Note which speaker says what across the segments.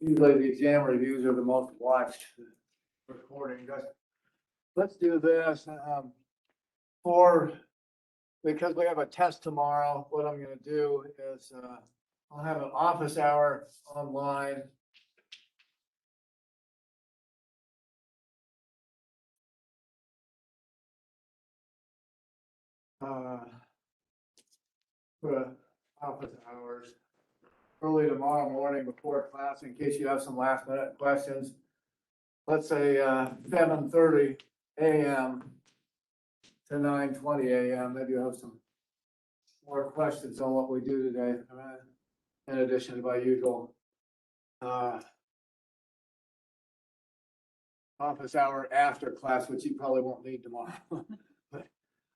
Speaker 1: Usually the exam reviews are the most watched recording. Let's do this, because we have a test tomorrow, what I'm gonna do is, I'll have an office hour online. For office hours early tomorrow morning before class, in case you have some last minute questions. Let's say, 7:30 AM to 9:20 AM. Maybe you have some more questions on what we do today, in addition to my usual, office hour after class, which you probably won't need tomorrow. But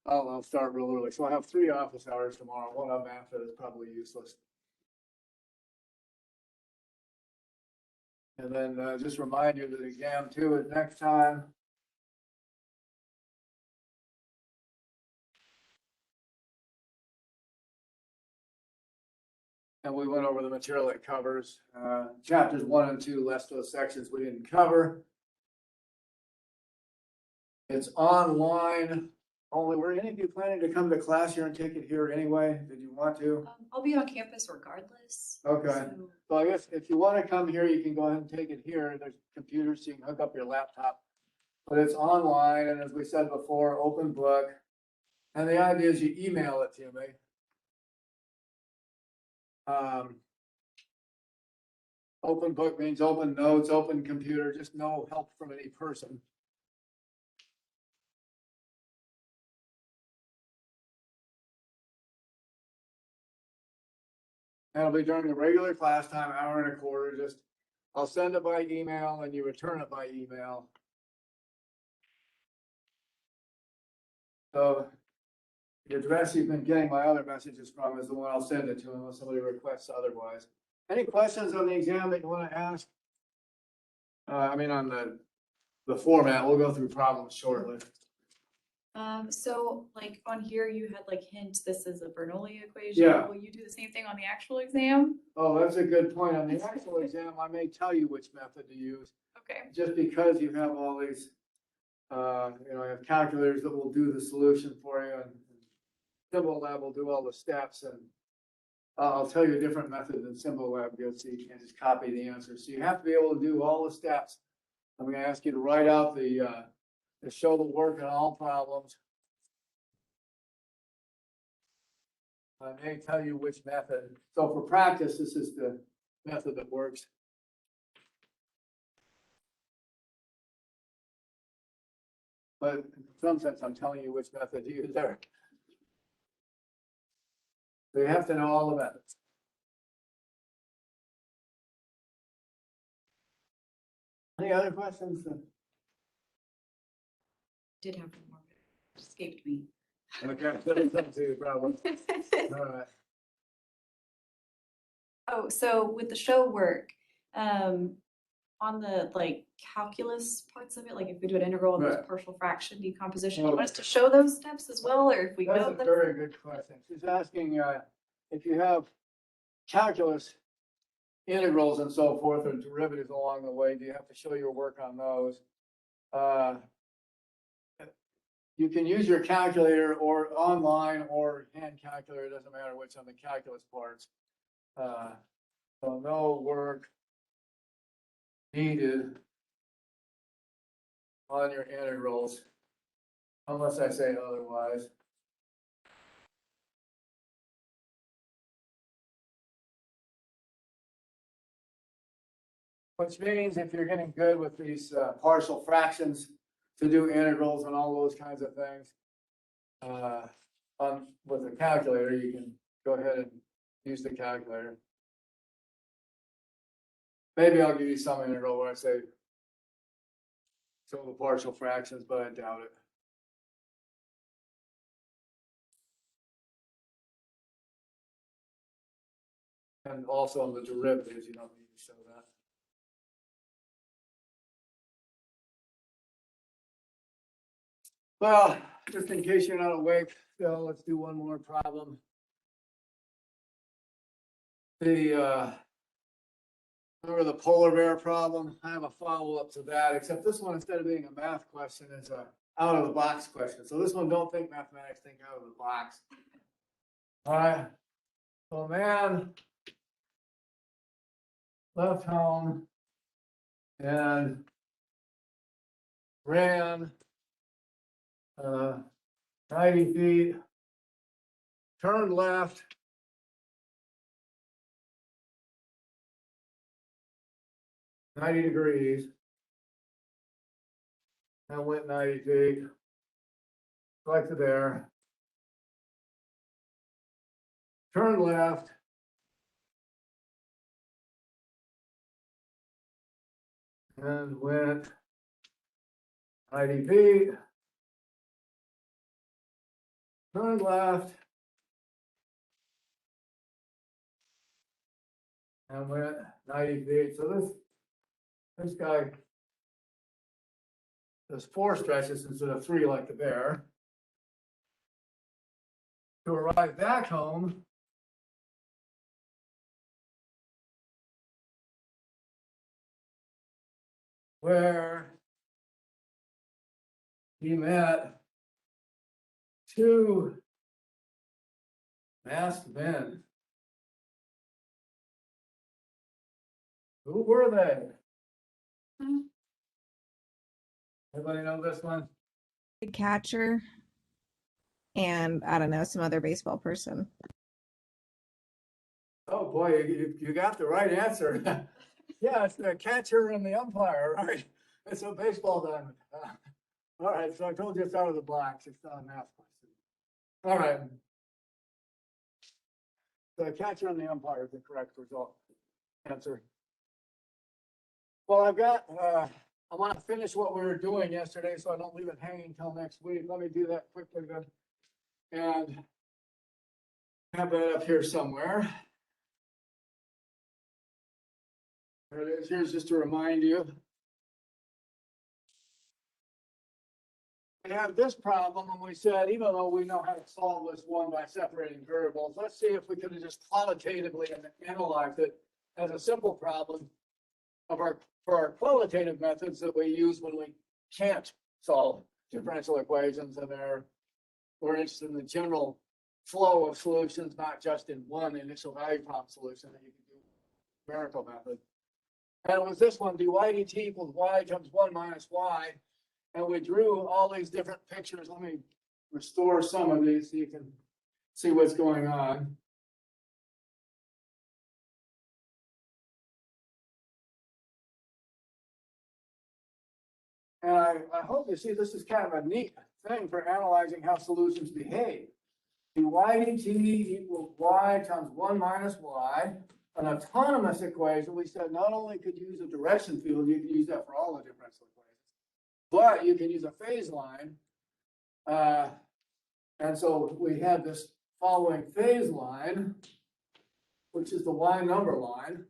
Speaker 1: I'll start real early. So I have 3 office hours tomorrow. One of them after is probably useless. And then, just remind you that exam 2 is next time. And we went over the material it covers, chapters 1 and 2, less those sections we didn't cover. It's online only. Were any of you planning to come to class here and take it here anyway? Did you want to?
Speaker 2: I'll be on campus regardless.
Speaker 1: Okay.
Speaker 2: So,
Speaker 1: So I guess if you want to come here, you can go ahead and take it here. There's computers, so you can hook up your laptop. But it's online, and as we said before, open book. And the idea is you email it to me. Open book means open notes, open computer, just no help from any person. And it'll be during the regular class time, hour and a quarter, just, I'll send it by email and you return it by email. So the address you've been getting my other messages from is the one I'll send it to unless somebody requests otherwise. Any questions on the exam that you want to ask? On the format, we'll go through problems shortly.
Speaker 2: so like on here, you had like hint, this is a Bernoulli equation.
Speaker 1: Yeah.
Speaker 2: Will you do the same thing on the actual exam?
Speaker 1: Oh, that's a good point. On the actual exam, I may tell you which method to use,
Speaker 2: Okay.
Speaker 1: just because you have all these, I have calculators that will do the solution for you, and Symbol Lab will do all the steps, and I'll tell you a different method than Symbol Lab gives, so you can't just copy the answer. So you have to be able to do all the steps. I'm gonna ask you to write out to show the work on all problems. I may tell you which method. So for practice, this is the method that works. But in some sense, I'm telling you which method to use there. So you have to know all the methods. Any other questions?
Speaker 2: Did have one more, but it escaped me.
Speaker 1: Okay, that's the problem. All right.
Speaker 2: Oh, so with the show work, on the like calculus parts of it, like if we do an integral and there's
Speaker 1: Right.
Speaker 2: partial fraction decomposition, you
Speaker 1: Well,
Speaker 2: want us to show those steps as well, or if we
Speaker 1: That's
Speaker 2: know
Speaker 1: a
Speaker 2: them?
Speaker 1: very good question. She's asking, if you have calculus integrals and so forth, or derivatives along the way, do you have to show your work on those? You can use your calculator or online or hand calculator, it doesn't matter which on the calculus parts. So no work needed on your integrals, unless I say otherwise. Which means if you're getting good with these partial fractions to do integrals and all those kinds of things, with the calculator, you can go ahead and use the calculator. Maybe I'll give you some integral where I say show the partial fractions, but I doubt it. And also on the derivatives, you don't need to show that. Well, just in case you're not awake, Phil, let's do one more problem. The Remember the polar bear problem? I have a follow-up to that, except this one, instead of being a math question, is a out of the box question. So this one, don't think mathematics, think out of the box. All right. So a man left home and ran 90 feet, turned left, $90, and went 90 feet, collected there, turned left, and went 90 feet, turned left, and went 90 feet. So this guy does 4 stretches instead of 3 like the bear. To arrive back home, where he met 2 masked men. Who were they? Everybody know this one?
Speaker 3: The catcher and I don't know, some other baseball person.
Speaker 1: Oh, boy, you got the right answer. Yeah, it's the catcher and the umpire, right? It's a baseball diamond. All right, so I told you it's out of the box. It's not a math question. All right. The catcher and the umpire is the correct result. Answer. Well, I want to finish what we were doing yesterday, so I don't leave it hanging till next week. Let me do that quickly then. And have that up here somewhere. There it is. Here's just to remind you. We have this problem, and we said, even though we know how to solve this one by separating variables, let's see if we could have just qualitatively analyzed it as a simple problem for our qualitative methods that we use when we can't solve differential equations, and we're interested in the general flow of solutions, not just in one initial value problem solution that you can do numerical method. And it was this one, dy dt equals y times 1 minus y. And we drew all these different pictures. Let me restore some of these so you can see what's going on. And I hope you see this is kind of a neat thing for analyzing how solutions behave. dy dt equals y times 1 minus y. An autonomous equation, we said not only could you use a direction field, you can use that for all the differential equations, but you can use a phase line. And so we had this following phase line, which is the y number line,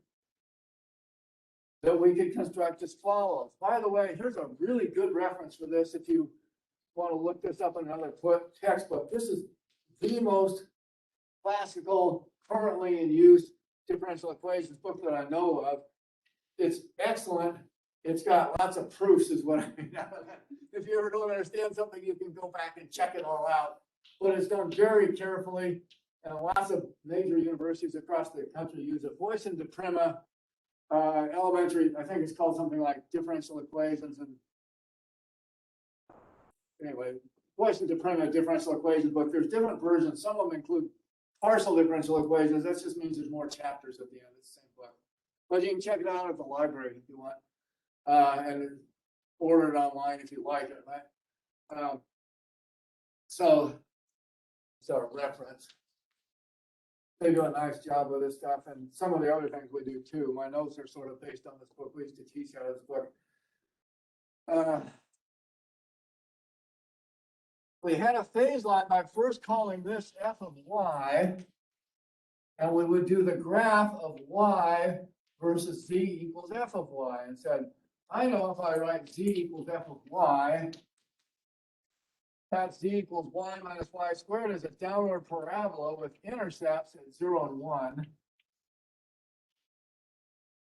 Speaker 1: that we could construct as follows. By the way, here's a really good reference for this if you want to look this up in another textbook. This is the most classical, currently in use differential equations book that I know of. It's excellent. It's got lots of proofs is what I mean. If you ever don't understand something, you can go back and check it all out. But it's done very carefully, and lots of major universities across the country use it. Boyson de Prima, elementary, I think it's called something like differential equations. And anyway, Boyson de Prima differential equations book. There's different versions. Some of them include partial differential equations. That just means there's more chapters at the end of the same book. But you can check it out at the library if you want, and order it online if you like it, right? So it's a reference. They do a nice job with this stuff, and some of the other things we do too. My notes are sort of based on this book. We used to teach out of this book. We had a phase line by first calling this f of y, and we would do the graph of y versus z equals f of y, and said, I know if I write z equals f of y, that z equals y minus y squared is a downward parabola with intercepts at 0 and 1.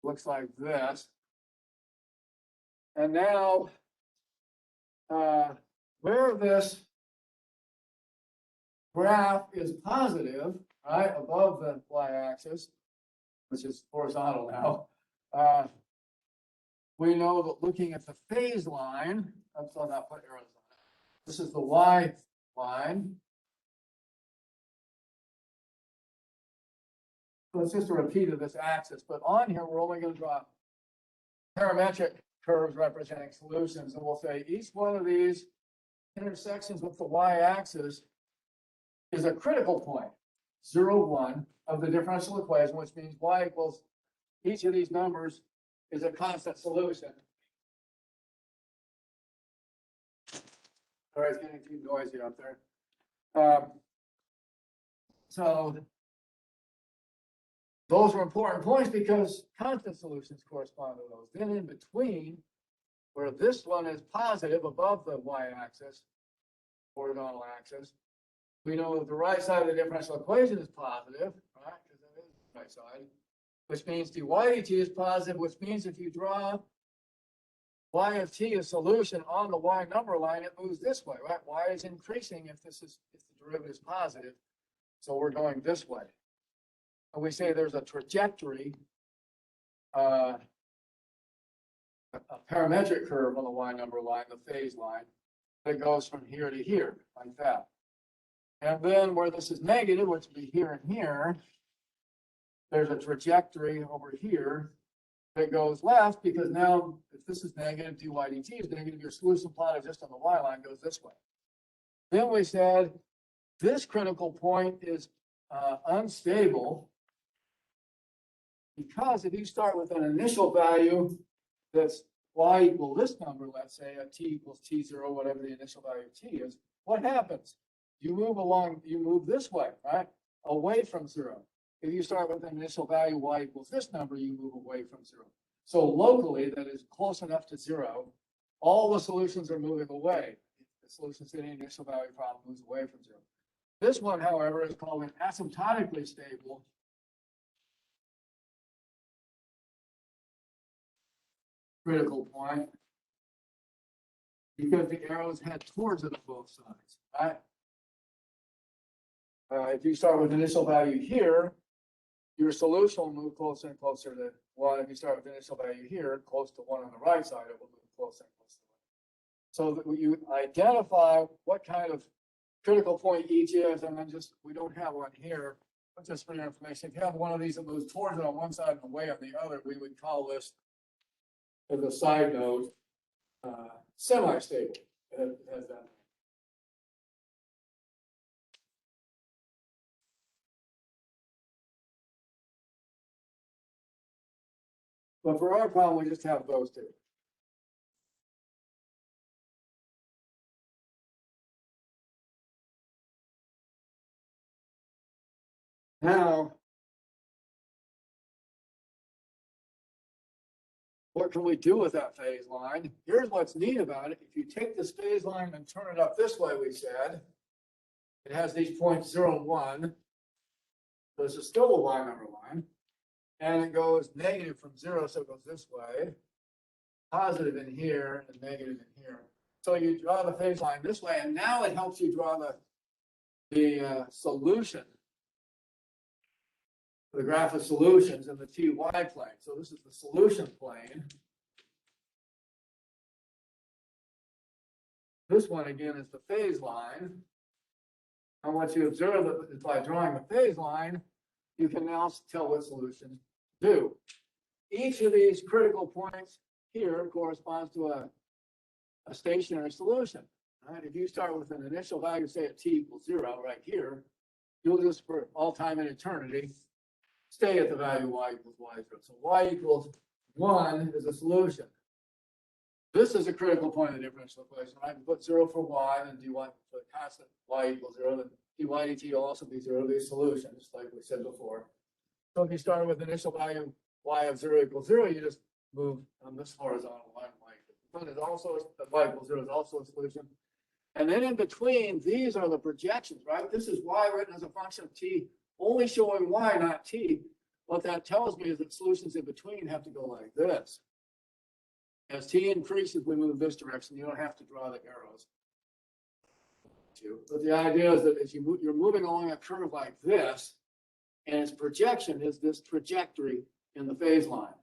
Speaker 1: looks like this. And now, where this graph is positive, right, above the y-axis, which is horizontal now, we know that looking at the phase line, I'm still not putting arrows on it. This is the y line. So it's just a repeat of this axis, but on here, we're only going to draw parametric curves representing solutions, and we'll say each one of these intersections with the y-axis is a critical point, 0, 1 of the differential equation, which means y equals each of these numbers is a constant solution. All right, it's getting too noisy up there. So those are important points because constant solutions correspond to those. Then in between, where this one is positive above the y-axis, horizontal axis, we know that the right side of the differential equation is positive, right? Because that is the right side, which means dy dt is positive, which means if you draw y of t a solution on the y number line, it moves this way, right? Y is increasing if the derivative is positive. So we're going this way. And we say there's a trajectory, a parametric curve on the y number line, the phase line, that goes from here to here, like that. And then where this is negative, which would be here and here, there's a trajectory over here that goes left, because now if this is negative, dy dt is negative, your solution plotted just on the y line goes this way. Then we said this critical point is unstable, because if you start with an initial value that's y equal this number, let's say at t equals t0, whatever the initial value of t is, what happens? You move along, you move this way, right? Away from 0. If you start with an initial value y equals this number, you move away from 0. So locally, that is close enough to 0, all the solutions are moving away. The solution to the initial value problem moves away from 0. This one, however, is called an asymptotically stable critical point, because the arrows head towards it on both sides, right? If you start with initial value here, your solution will move closer and closer to 1. If you start with initial value here, close to 1 on the right side, it will move closer and closer to 1. So that you identify what kind of critical point each is, and then just, we don't have one here, but just for your information, if you have one of these that moves towards it on one side and away on the other, we would call this, as a side note, semi-stable. It has that. But for our problem, we just have those two. Now, what can we do with that phase line? Here's what's neat about it. If you take this phase line and turn it up this way, we said, it has these points 0 and 1. This is still a y number line. And it goes negative from 0, so it goes this way. Positive in here and negative in here. So you draw the phase line this way, and now it helps you draw the solution. The graph of solutions in the ty plane. So this is the solution plane. This one again is the phase line. And what you observe is by drawing the phase line, you can now tell what solutions do. Each of these critical points here corresponds to a stationary solution. Right? If you start with an initial value, say at t equals 0 right here, you'll just for all time and eternity stay at the value y equals y0. So y equals 1 is a solution. This is a critical point of the differential equation, right? Put 0 for y, and dy for the constant y equals 0, then dy dt will also be 0. These solutions, like we said before. So if you start with initial value y of 0 equals 0, you just move on this horizontal line. But it's also y equals 0 is also a solution. And then in between, these are the projections, right? This is y written as a function of t, only showing y, not t. what that tells me is that solutions in between have to go like this. As t increases, we move this direction. You don't have to draw the arrows. But the idea is that as you move, you're moving along a curve like this, and its projection is this trajectory in the phase line.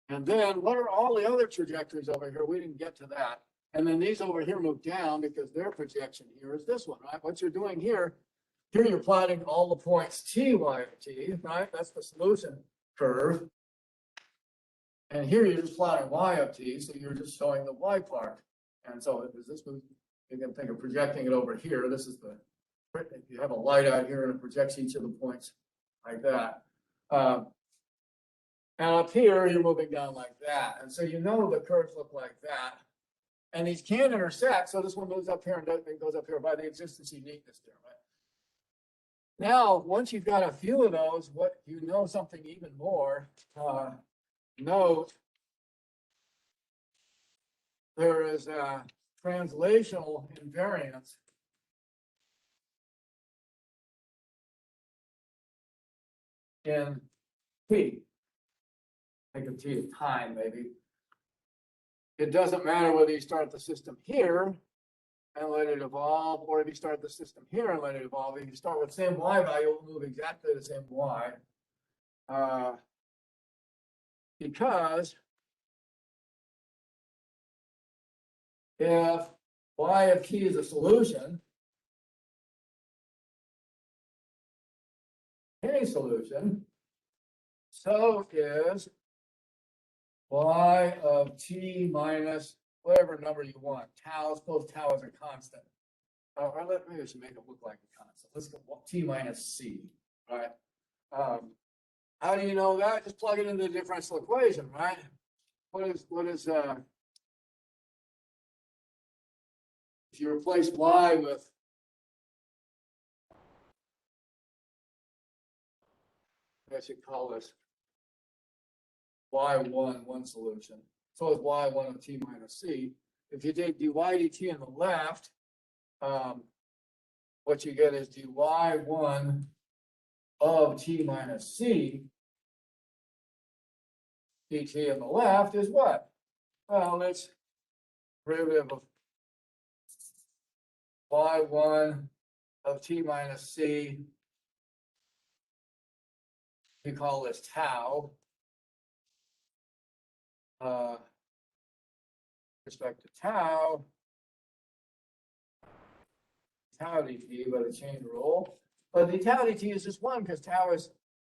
Speaker 1: And then what are all the other trajectories over here? We didn't get to that. And then these over here move down because their projection here is this one, right? What you're doing here you're plotting all the points t, y of t, right? That's the solution curve. And here you're just plotting y of t, so you're just showing the y part. And so as this moves, you can think of projecting it over here. This is the, you have a light out here and it projects each of the points like that. And up here, you're moving down like that. And so you know the curves look like that. And these can intersect, so this one moves up here and goes up here by the existence uniqueness there, right? Now, once you've got a few of those, what you know something even more, note there is a translational invariance in t. Think of t as time, maybe. It doesn't matter whether you start the system here and let it evolve, or if you start the system here and let it evolve. If you start with the same y value, it will move exactly the same y. Because if y of t is a solution, any solution, so is y of t minus whatever number you want. Tau, suppose tau is a constant. Or maybe I should make it look like a constant. Let's go t minus c, right? How do you know that? Just plug it into the differential equation, right? If you replace y with I should call this y1, one solution. So is y1 of t minus c. If you take dy dt on the left, what you get is dy1 of t minus c. dt on the left is what? Well, it's derivative of y1 of t minus c. We call this tau. Respect to tau dt by the chain rule. But the tau dt is just one because tau is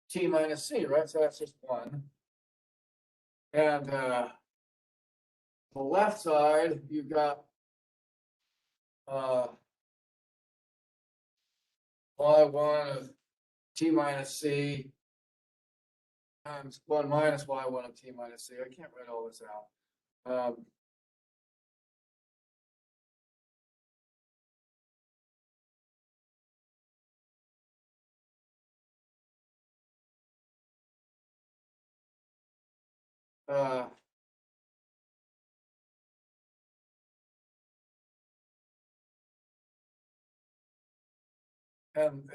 Speaker 1: t minus c, right? So that's just one. And the left side, you've got y1 of t minus c times 1 minus y1 of t minus c. I can't write all this out. And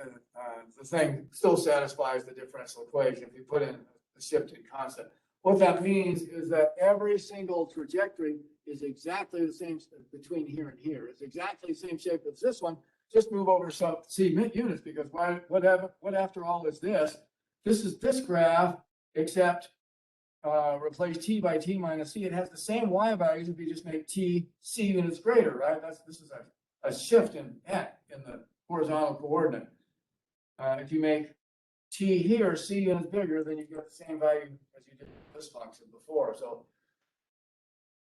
Speaker 1: the thing still satisfies the differential equation if you put in the shifting constant. What that means is that every single trajectory is exactly the same between here and here. It's exactly the same shape as this one. Just move over some c units because what after all is this? This is this graph, except replace t by t minus c. It has the same y values if you just make t c units greater, right? This is a shift in the horizontal coordinate. If you make t here, c units bigger, then you get the same value as you did with this function before. So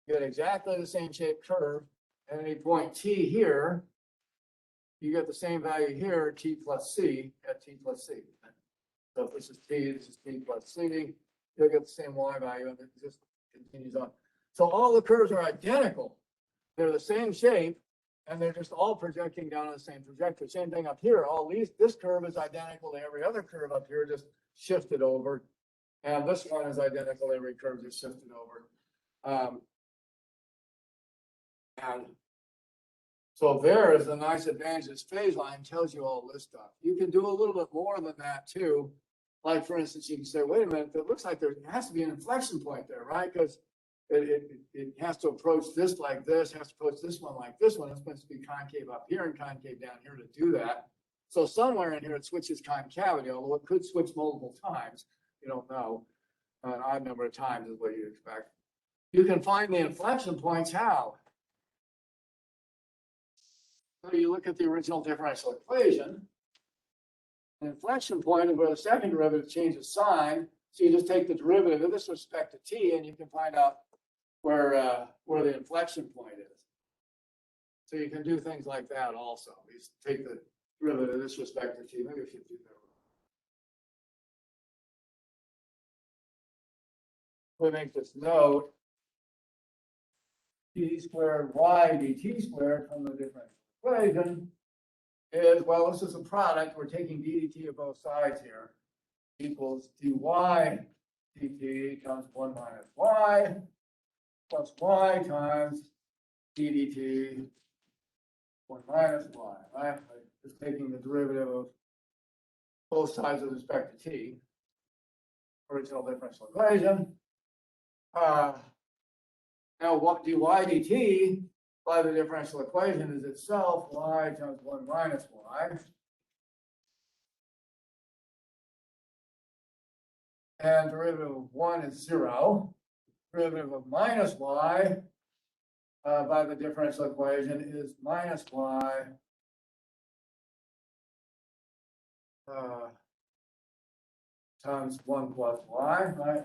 Speaker 1: you get exactly the same shaped curve. At any point t here, you get the same value here, t plus c at t plus c. So if this is t plus c, you'll get the same y value, and it just continues on. So all the curves are identical. They're the same shape, and they're just all projecting down on the same trajectory. Same thing up here. This curve is identical to every other curve up here, just shifted over. And this one is identical to every curve just shifted over. And so there is a nice advantage. This phase line tells you all this stuff. You can do a little bit more than that too. like, for instance, you can say, wait a minute, it looks like there has to be an inflection point there, right? Because it has to approach this like this, has to approach this one like this one. It's supposed to be concave up here and concave down here to do that. So somewhere in here, it switches concavity, although it could switch multiple times. You don't know. An odd number of times is what you expect. You can find the inflection points how? So you look at the original differential equation. An inflection point is where the second derivative changes sign. So you just take the derivative of this with respect to t, and you can find out where the inflection point is. So you can do things like that also. You just take the derivative of this with respect to t. Maybe I should do that. We make this note. D squared y dt squared from the differential equation is, well, this is a product. We're taking d dt of both sides here. Equals dy dt times 1 minus y plus y times d dt 1 minus y, right? Just taking the derivative of both sides with respect to t. Original differential equation. Now, what dy dt by the differential equation is itself y times 1 minus y. And derivative of 1 is 0. Derivative of minus y by the differential equation is minus y times 1 plus y, right?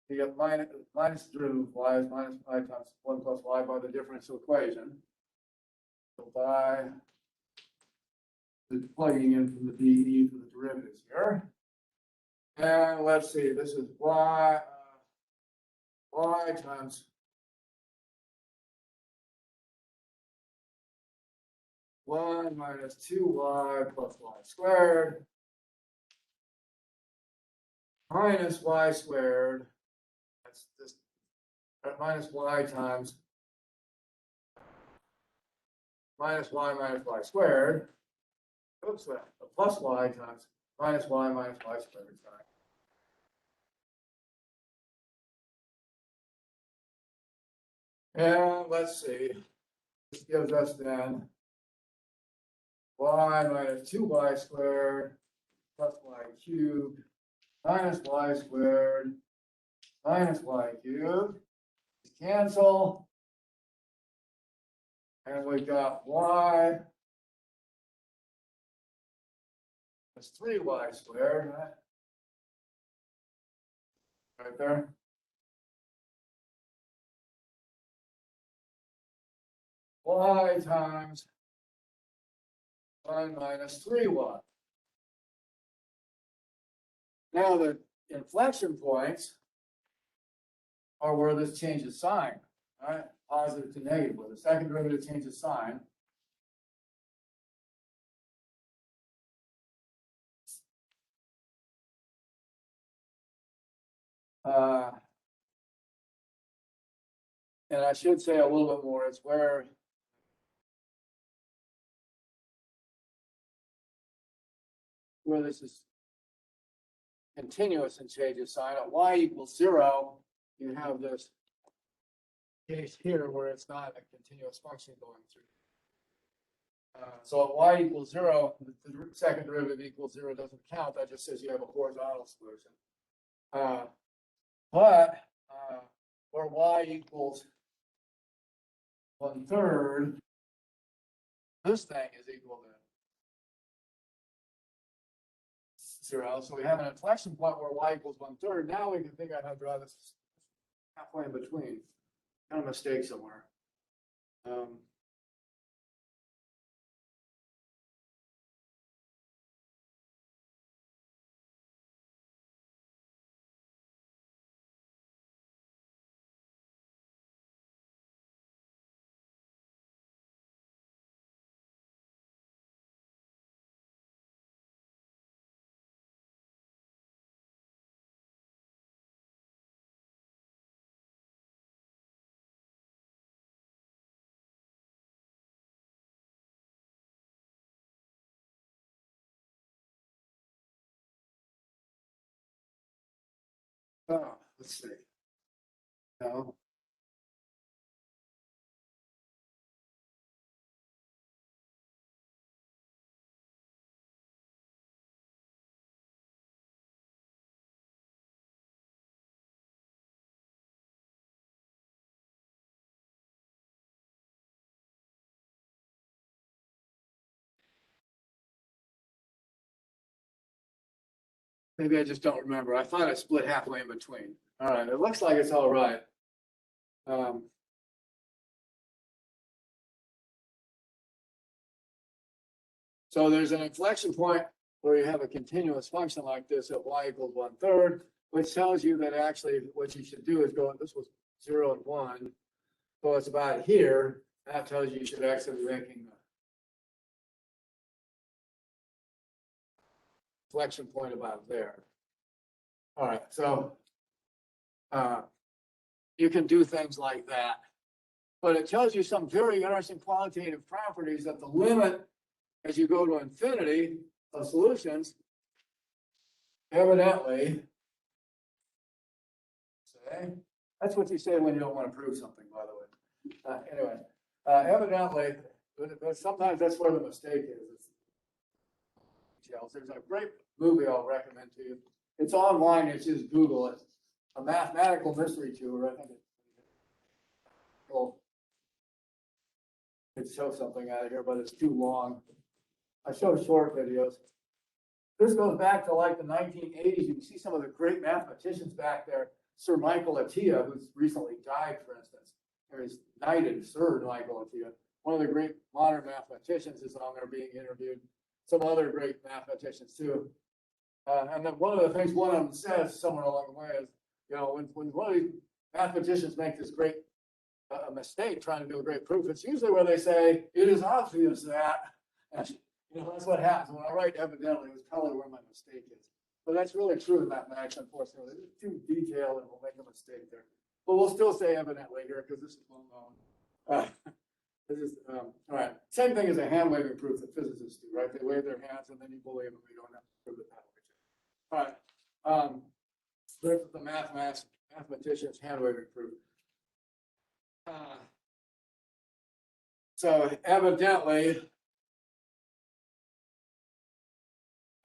Speaker 1: You get minus the derivative of y is minus y times 1 plus y by the differential equation. So by plugging in from the dE for the derivatives here. And let's see, this is y times 1 minus 2y plus y squared minus y squared. That's this minus y times minus y squared. Oops, plus y times minus y squared. Sorry. And let's see, this gives us then y minus 2y squared plus y cubed minus y squared minus y cubed. Cancel. And we got y plus 3y squared, right? Right there. Y times 1 minus 3y. Now the inflection points are where this changes sign, right? Positive to negative, where the second derivative changes sign. And I should say a little bit more, it's where this is continuous and changes sign. At y equals 0, you have this case here where it's not a continuous function going through. So at y equals 0, the second derivative equals 0 doesn't count. That just says you have a horizontal solution. But where y equals 1/3, this thing is equal to 0. So we have an inflection point where y equals 1/3. Now we can figure out how to draw this halfway in between. Kind of mistake somewhere. Let's see. No. Maybe I just don't remember. I thought I split halfway in between. All right, it looks like it's all right. So there's an inflection point where you have a continuous function like this at y equals 1/3, which tells you that actually what you should do is go, this was 0 and 1. So it's about here. That tells you should actually be making the inflection point about there. All right, so you can do things like that. But it tells you some very interesting qualitative properties that the limit as you go to infinity of solutions, evidently, say, that's what you say when you don't want to prove something, by the way. Anyway, evidently, but sometimes that's where the mistake is. There's a great movie I'll recommend to you. It's online, it's just Google it. A mathematical mystery tour, I think it shows something out of here, but it's too long. I show short videos. This goes back to like the 1980s. You can see some of the great mathematicians back there. Sir Michael Atiyah, who's recently died, for instance, or is knighted, Sir Michael Atiyah. One of the great modern mathematicians is on there being interviewed. Some other great mathematicians too. And then one of the things one of them says somewhere along the way is, you know, when one of these mathematicians make this great mistake trying to do a great proof, it's usually where they say, it is obvious that, and, you know, that's what happens. When I write evidently, it's probably where my mistake is. But that's really true in mathematics, unfortunately. It's too detailed and we'll make a mistake there. But we'll still say evidently here because this is well known. This is, all right. Same thing as a hand waving proof that physicists do, right? They wave their hands and then you believe them. We don't have to prove it that way. All right. This is the mathematician's hand waving proof. So evidently,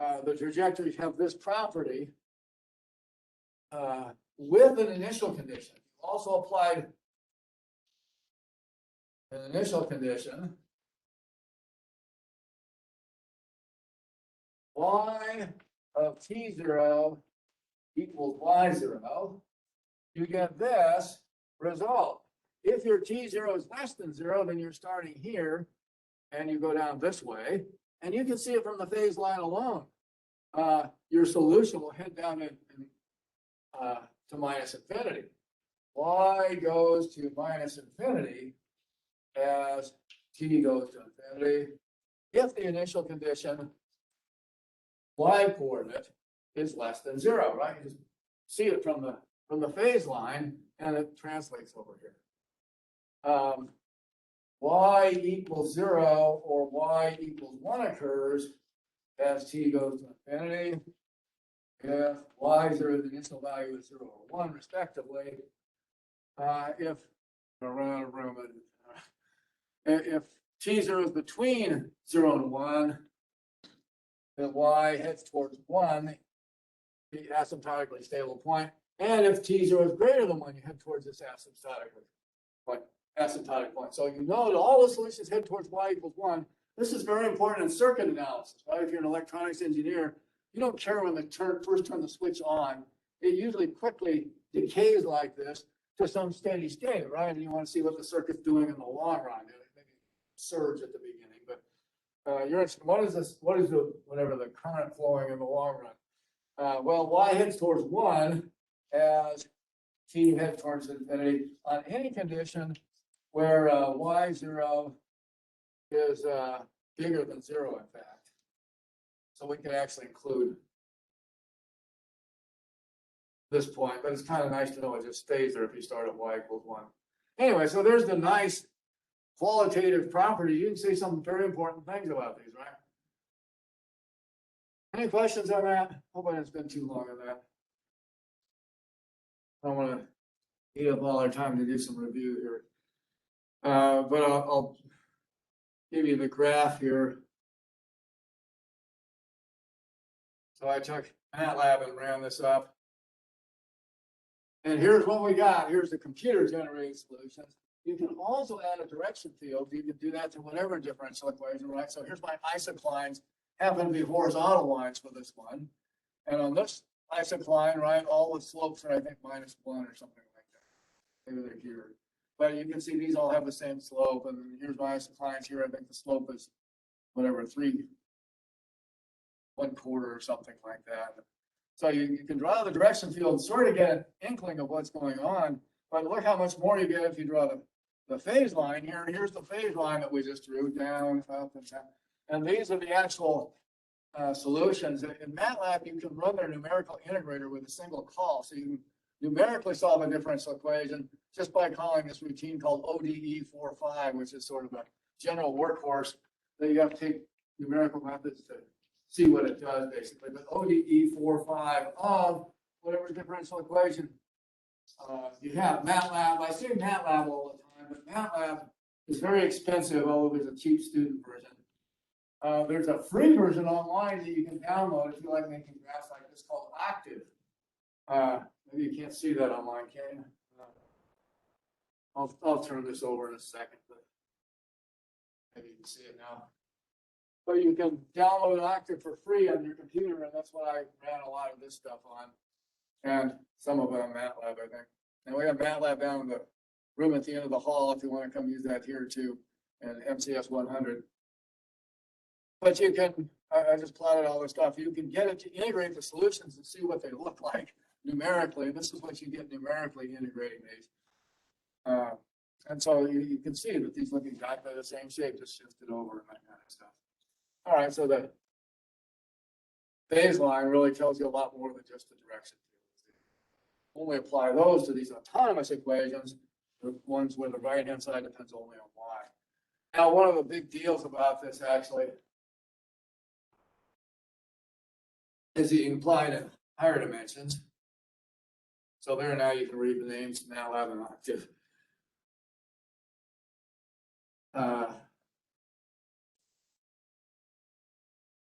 Speaker 1: the trajectories have this property with an initial condition. Also applied an initial condition. Y of t0 equals y0. You get this result. If your t0 is less than 0, then you're starting here and you go down this way. And you can see it from the phase line alone. Your solution will head down to minus infinity. Y goes to minus infinity as t goes to infinity if the initial condition y coordinate is less than 0, right? You just see it from the phase line and it translates over here. Y equals 0 or y equals 1 occurs as t goes to infinity. If y0, the initial value is 0 or 1 respectively. If I run out of room, if t0 is between 0 and 1, then y heads towards 1, the asymptotically stable point. And if t0 is greater than 1, you head towards this asymptotic point. So you know that all the solutions head towards y equals 1. This is very important in circuit analysis, right? If you're an electronics engineer, you don't care when they first turn the switch on. It usually quickly decays like this to some steady state, right? And you want to see what the circuit's doing in the long run. Maybe surge at the beginning, but you're interested. What is this? What is whatever the current flowing in the long run? Well, y heads towards 1 as t heads towards infinity on any condition where y0 is bigger than 0, in fact. So we can actually include this point, but it's kind of nice to know it just stays there if you start at y equals 1. Anyway, so there's the nice qualitative property. You can see some very important things about these, right? Any questions on that? Hope I didn't spend too long on that. I don't wanna eat up all our time to do some review here. But I'll give you the graph here. So I took MATLAB and ran this up. And here's what we got. Here's the computer generated solutions. You can also add a direction field. You can do that to whatever differential equation, right? So here's my isoclines, happen to be horizontal lines for this one. And on this isocline, right, all the slopes are, I think, -1 or something like that. Maybe they're here. But you can see these all have the same slope. And here's my isoclines here. I think the slope is whatever, 3¼ or something like that. So you can draw the direction field and sort of get an inkling of what's going on. But look how much more you get if you draw the phase line here. And here's the phase line that we just drew, down, up, and down. And these are the actual solutions. In MATLAB, you can run their numerical integrator with a single call. So you can numerically solve a differential equation just by calling this routine called ODE45, which is sort of a general workhorse that you have to take numerical methods to see what it does, basically. But ODE45 of whatever differential equation you have. MATLAB, I say MATLAB all the time, but MATLAB is very expensive, although there's a cheap student version. There's a free version online that you can download if you like making graphs like this called Octave. Maybe you can't see that online, can you? I'll turn this over in a second, but maybe you can see it now. But you can download Octave for free on your computer, and that's what I ran a lot of this stuff on. And some of it on MATLAB, I think. And we have MATLAB down in the room at the end of the hall if you want to come use that here too, and MCS 100. But you can, I just plotted all this stuff. You can get it to integrate the solutions and see what they look like numerically. This is what you get numerically integrating these. And so you can see that these look exactly the same shape, just shifted over and that kind of stuff. All right, so the phase line really tells you a lot more than just the direction. Only apply those to these autonomous equations, the ones where the right-hand side depends only on y. Now, one of the big deals about this actually is you can apply to higher dimensions. So there now you can read the names MATLAB and Octave.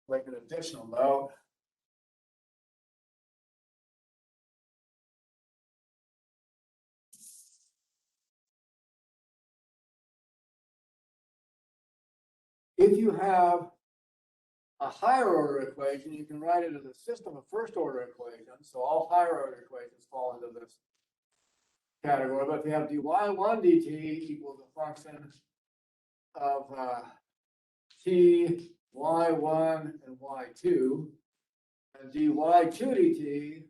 Speaker 1: Like an additional note. If you have a higher order equation, you can write it as a system of first order equations. So all higher order equations fall into this category. But if you have dy1 dt equals a function of t, y1, and y2, and dy2 dt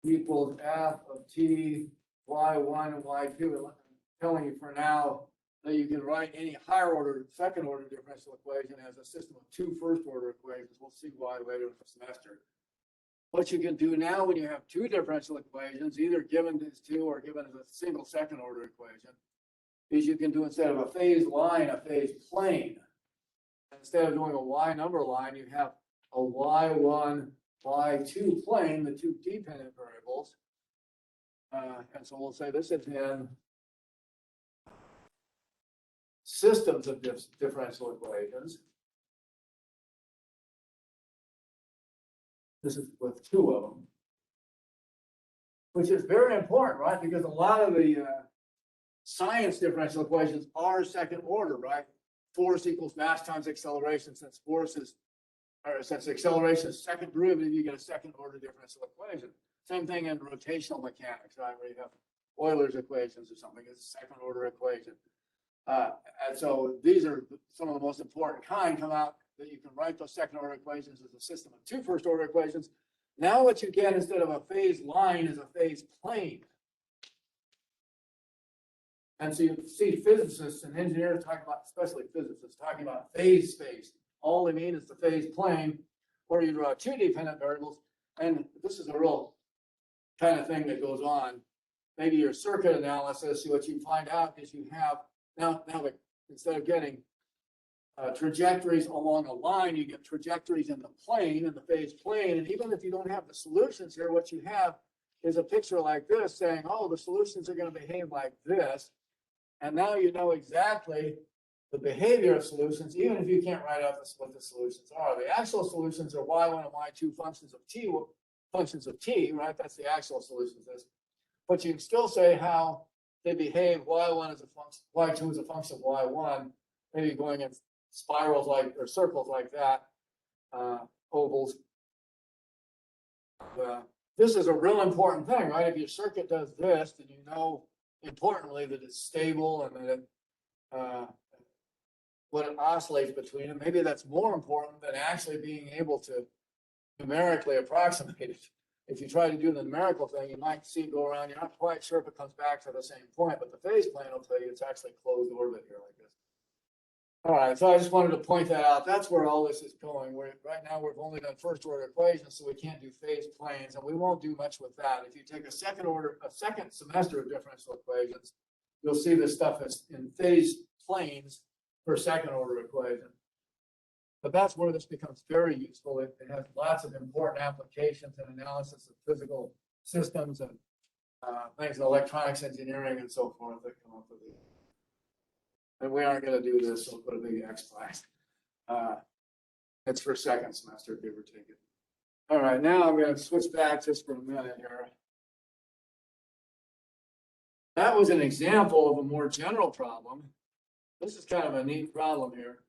Speaker 1: equals f of t, y1, and y2. I'm telling you for now that you can write any higher order, second order differential equation as a system of two first order equations. We'll see why later in the semester. What you can do now when you have two differential equations, either given as two or given as a single second order equation, is you can do, instead of a phase line, a phase plane. Instead of doing a y number line, you have a y1, y2 plane, the two dependent variables. And so we'll say this is in systems of differential equations. This is with two of them, which is very important, right? Because a lot of the science differential equations are second order, right? Force equals mass times acceleration. Since force is, or since acceleration is second derivative, you get a second order differential equation. Same thing in rotational mechanics, right? Where you have Euler's equations or something, it's a second order equation. And so these are some of the most important kind come out that you can write those second order equations as a system of two first order equations. Now what you get instead of a phase line is a phase plane. And so you see physicists and engineers talking about, especially physicists, talking about phase space. All they mean is the phase plane where you draw two dependent variables. And this is a real kind of thing that goes on. Maybe your circuit analysis, what you find out is you have now instead of getting trajectories along a line, you get trajectories in the plane, in the phase plane. And even if you don't have the solutions here, what you have is a picture like this saying, oh, the solutions are gonna behave like this. And now you know exactly the behavior of solutions, even if you can't write out what the solutions are. The actual solutions are y1 and y2 functions of t, right? That's the actual solutions list. But you can still say how they behave. Y1 is a function, y2 is a function of y1, maybe going in spirals like, or circles like that, ovals. This is a real important thing, right? If your circuit does this, then you know importantly that it's stable and that it, what it oscillates between, and maybe that's more important than actually being able to numerically approximate it. If you try to do the numerical thing, you might see it go around. You're not quite sure if it comes back to the same point, but the phase plane will tell you it's actually closed orbit here like this. All right, so I just wanted to point that out. That's where all this is going. Right now we've only done first order equations, so we can't do phase planes, and we won't do much with that. If you take a second semester of differential equations, you'll see this stuff is in phase planes for second order equation. But that's where this becomes very useful. It has lots of important applications and analysis of physical systems and things in electronics engineering and so forth that come up with it. And we aren't going to do this, so we'll put a big X by. It's for second semester, give or take it. All right, now I'm going to switch back just for a minute here. That was an example of a more general problem. This is kind of a neat problem here.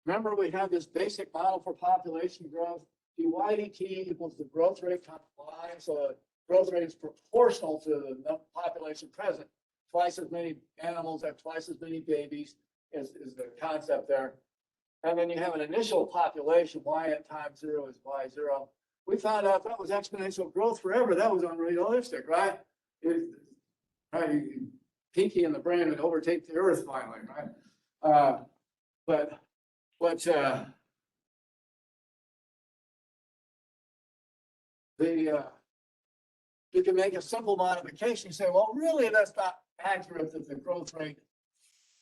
Speaker 1: Remember, we have this basic model for population growth. dy dt equals the growth rate times y. So the growth rate is proportional to the population present. Twice as many animals have twice as many babies is the concept there. And then you have an initial population, y at time 0 is y0. We found out that was exponential growth forever. That was unrealistic, right? Pinky in the brain would overtake the earth finally, right? You can make a simple modification. You say, well, really, that's not accurate that the growth rate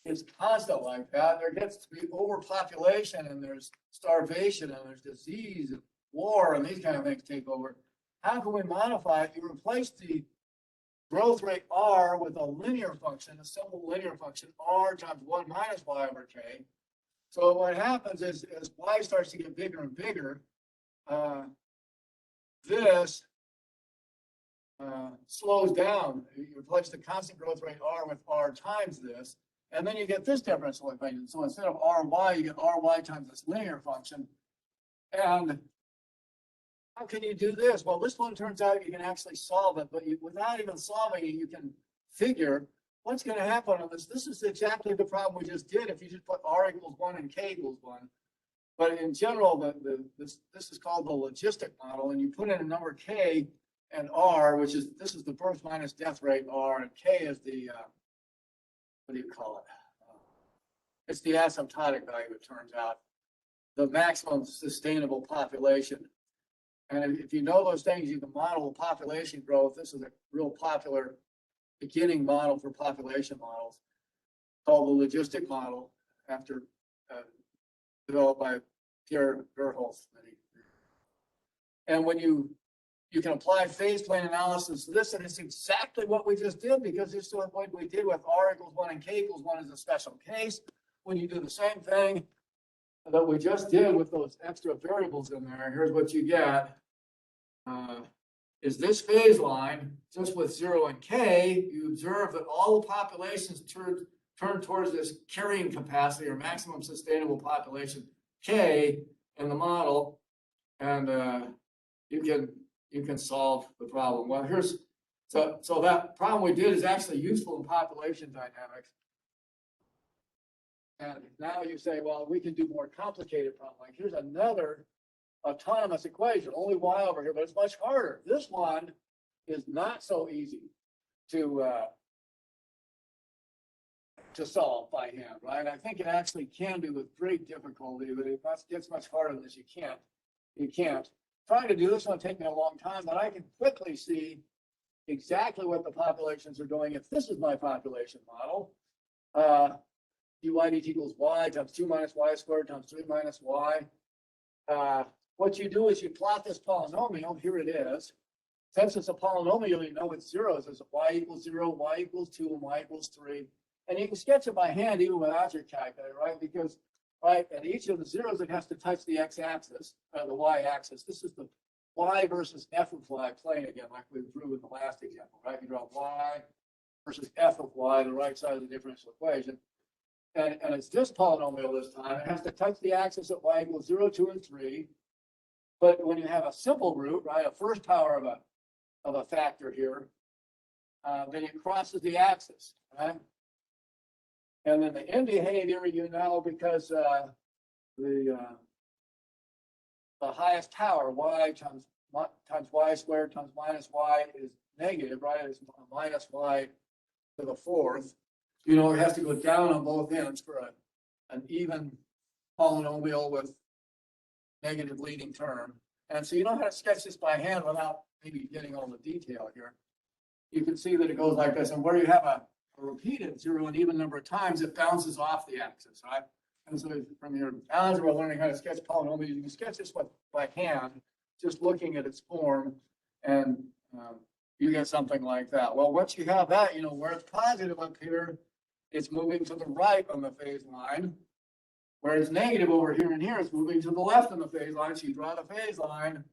Speaker 1: is constant like that. There gets to be overpopulation, and there's starvation, and there's disease, and war, and these kind of things take over. How can we modify it? You replace the growth rate r with a linear function, a simple linear function, r times 1 minus y over k. So what happens is, as y starts to get bigger and bigger, this slows down. You replace the constant growth rate r with r times this, and then you get this differential equation. So instead of ry, you get ry times this linear function. And how can you do this? Well, this one turns out you can actually solve it, but without even solving it, you can figure what's going to happen on this. This is exactly the problem we just did if you just put r equals 1 and k equals 1. But in general, this is called the logistic model, and you put in a number k and r, which is, this is the birth minus death rate r, and k is the, what do you call it? It's the asymptotic value, it turns out, the maximum sustainable population. And if you know those things, you can model population growth. This is a real popular beginning model for population models called the logistic model, after developed by Pierre Verhulst. And when you can apply phase plane analysis to this, and it's exactly what we just did, because this is what we did with r equals 1 and k equals 1 is a special case. When you do the same thing that we just did with those extra variables in there, here's what you get. Is this phase line, just with 0 and k, you observe that all the populations turn towards this carrying capacity or maximum sustainable population k in the model, and you can solve the problem. Well, so that problem we did is actually useful in population dynamics. And now you say, well, we can do more complicated problems. Like here's another autonomous equation, only y over here, but it's much harder. This one is not so easy to solve by hand, right? I think it actually can be with great difficulty, but it gets much harder than this. You can't. Trying to do this one take me a long time, but I can quickly see exactly what the populations are doing. If this is my population model, dy dt equals y times 2 minus y squared times 3 minus y. What you do is you plot this polynomial. Here it is. since it's a polynomial, you know it's zeros. There's y equals 0, y equals 2, and y equals 3. And you can sketch it by hand even without your calculator, right? Because, right, at each of the zeros, it has to touch the x-axis, the y-axis. This is the y versus f of y plane again, like we drew in the last example, right? You draw y versus f of y, the right side of the differential equation. And it's this polynomial this time. It has to touch the axis at y equals 0, 2, and 3. But when you have a simple root, right, a first power of a factor here, then it crosses the axis, right? And then the end behavior, you know, because the highest power, y times y squared times minus y is negative, right? It's minus y to the fourth. You know, it has to go down on both ends for an even polynomial with negative leading term. And so you know how to sketch this by hand without maybe getting all the detail here. You can see that it goes like this, and where you have a repeated 0 an even number of times, it bounces off the axis, right? And so from your algebra learning how to sketch polynomials, you can sketch this by hand, just looking at its form, and you get something like that. Well, once you have that, you know, where it's positive up here, it's moving to the right on the phase line. Where it's negative over here and here, it's moving to the left on the phase line. So you draw the phase line,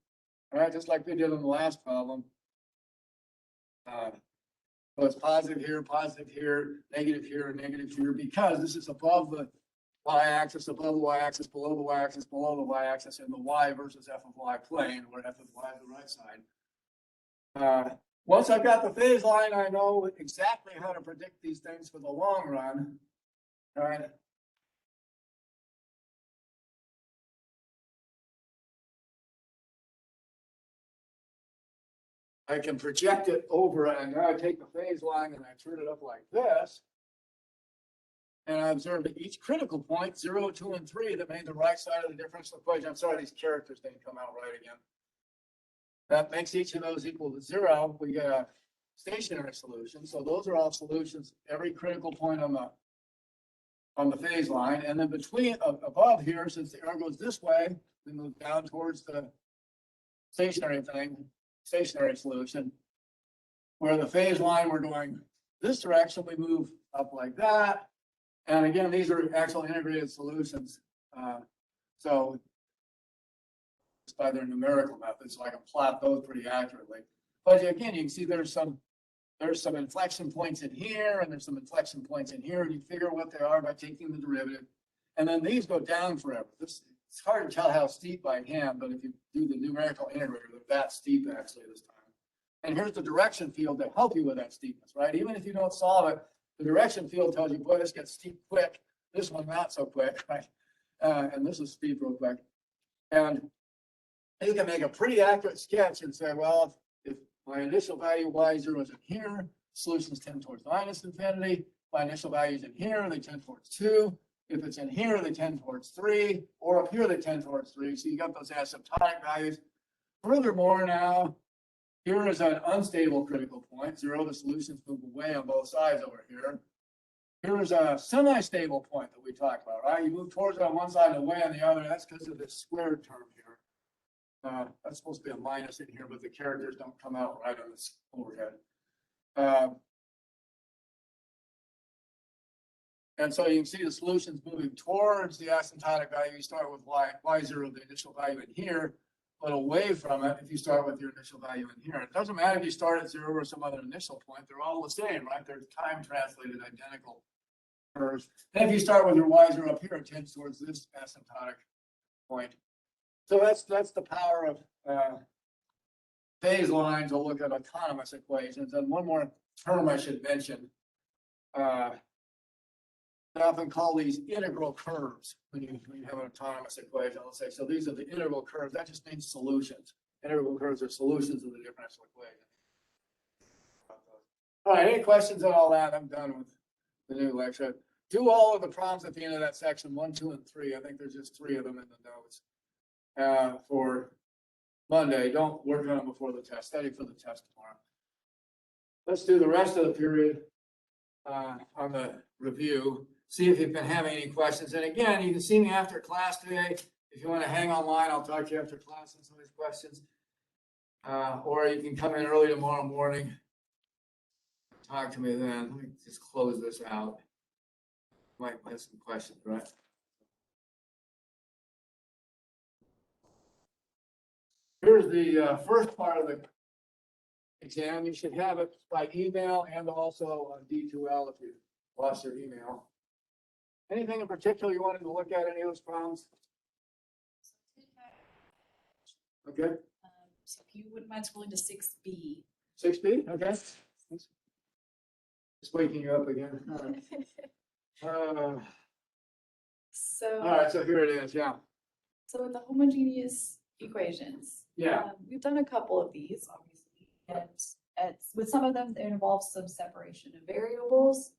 Speaker 1: right, just like we did in the last problem. So it's positive here, negative here, and negative here, because this is above the y-axis, above the y-axis, below the y-axis, below the y-axis, in the y versus f of y plane, where f of y is the right side. Once I've got the phase line, I know exactly how to predict these things for the long run. All right. I can project it over, and now I take the phase line and I turn it up like this. And I observe at each critical point, 0, 2, and 3, that made the right side of the differential equation. I'm sorry, these characters didn't come out right again. That makes each of those equal to 0. We get a stationary solution. So those are all solutions, every critical point on the phase line. And then between, above here, since the arrow goes this way, we move down towards the stationary solution. Where the phase line, we're going this direction, we move up like that. And again, these are actual integrated solutions. So just by their numerical methods, so I can plot those pretty accurately. But again, you can see there's some inflection points in here, and there's some inflection points in here, and you figure what they are by taking the derivative. And then these go down forever. It's hard to tell how steep by hand, but if you do the numerical integrator, they're that steep actually this time. And here's the direction field to help you with that steepness, right? Even if you don't solve it, the direction field tells you, boy, this gets steep quick. This one not so quick, right? And this is steep real quick. And you can make a pretty accurate sketch and say, well, if my initial value y0 is in here, solutions tend towards minus infinity. My initial value is in here, they tend towards 2. If it's in here, they tend towards 3, or up here, they tend towards 3. So you got those asymptotic values. Furthermore, now, here is an unstable critical point, 0. The solutions move away on both sides over here. Here is a semi-stable point that we talked about, right? You move towards it on one side and away on the other. That's because of this squared term here. That's supposed to be a minus in here, but the characters don't come out right on this overhead. And so you can see the solutions moving towards the asymptotic value. You start with y0, the initial value in here, but away from it if you start with your initial value in here. It doesn't matter if you start at 0 or some other initial point. They're all the same, right? They're time translated identical curves. And if you start with your y0 up here, it tends towards this asymptotic point. So that's the power of phase lines. We'll look at autonomous equations. And one more term I should mention. I often call these integral curves when you have an autonomous equation. Let's say, so these are the integral curves. That just means solutions. Integral curves are solutions of the differential equation. All right, any questions on all that? I'm done with the new lecture. Do all of the problems at the end of that section, 1, 2, and 3. I think there's just 3 of them in the notes for Monday. Don't work on them before the test. Study for the test tomorrow. Let's do the rest of the period on the review. See if you've been having any questions. And again, you can see me after class today. If you want to hang online, I'll talk to you after class on some of these questions. Or you can come in early tomorrow morning. Talk to me then. Let me just close this out. Might have some questions, right? Here's the first part of the exam. You should have it by email and also on D2L if you lost your email. Anything in particular you wanted to look at, any of those problems? Okay,
Speaker 2: So if you wouldn't mind scrolling to 6B.
Speaker 1: 6B, okay. Just waking you up again. All right. All
Speaker 2: So,
Speaker 1: right, so here it is, yeah.
Speaker 2: so with the homogeneous equations.
Speaker 1: Yeah.
Speaker 2: We've done a couple of these, obviously, and with some of them, it involves some separation of variables.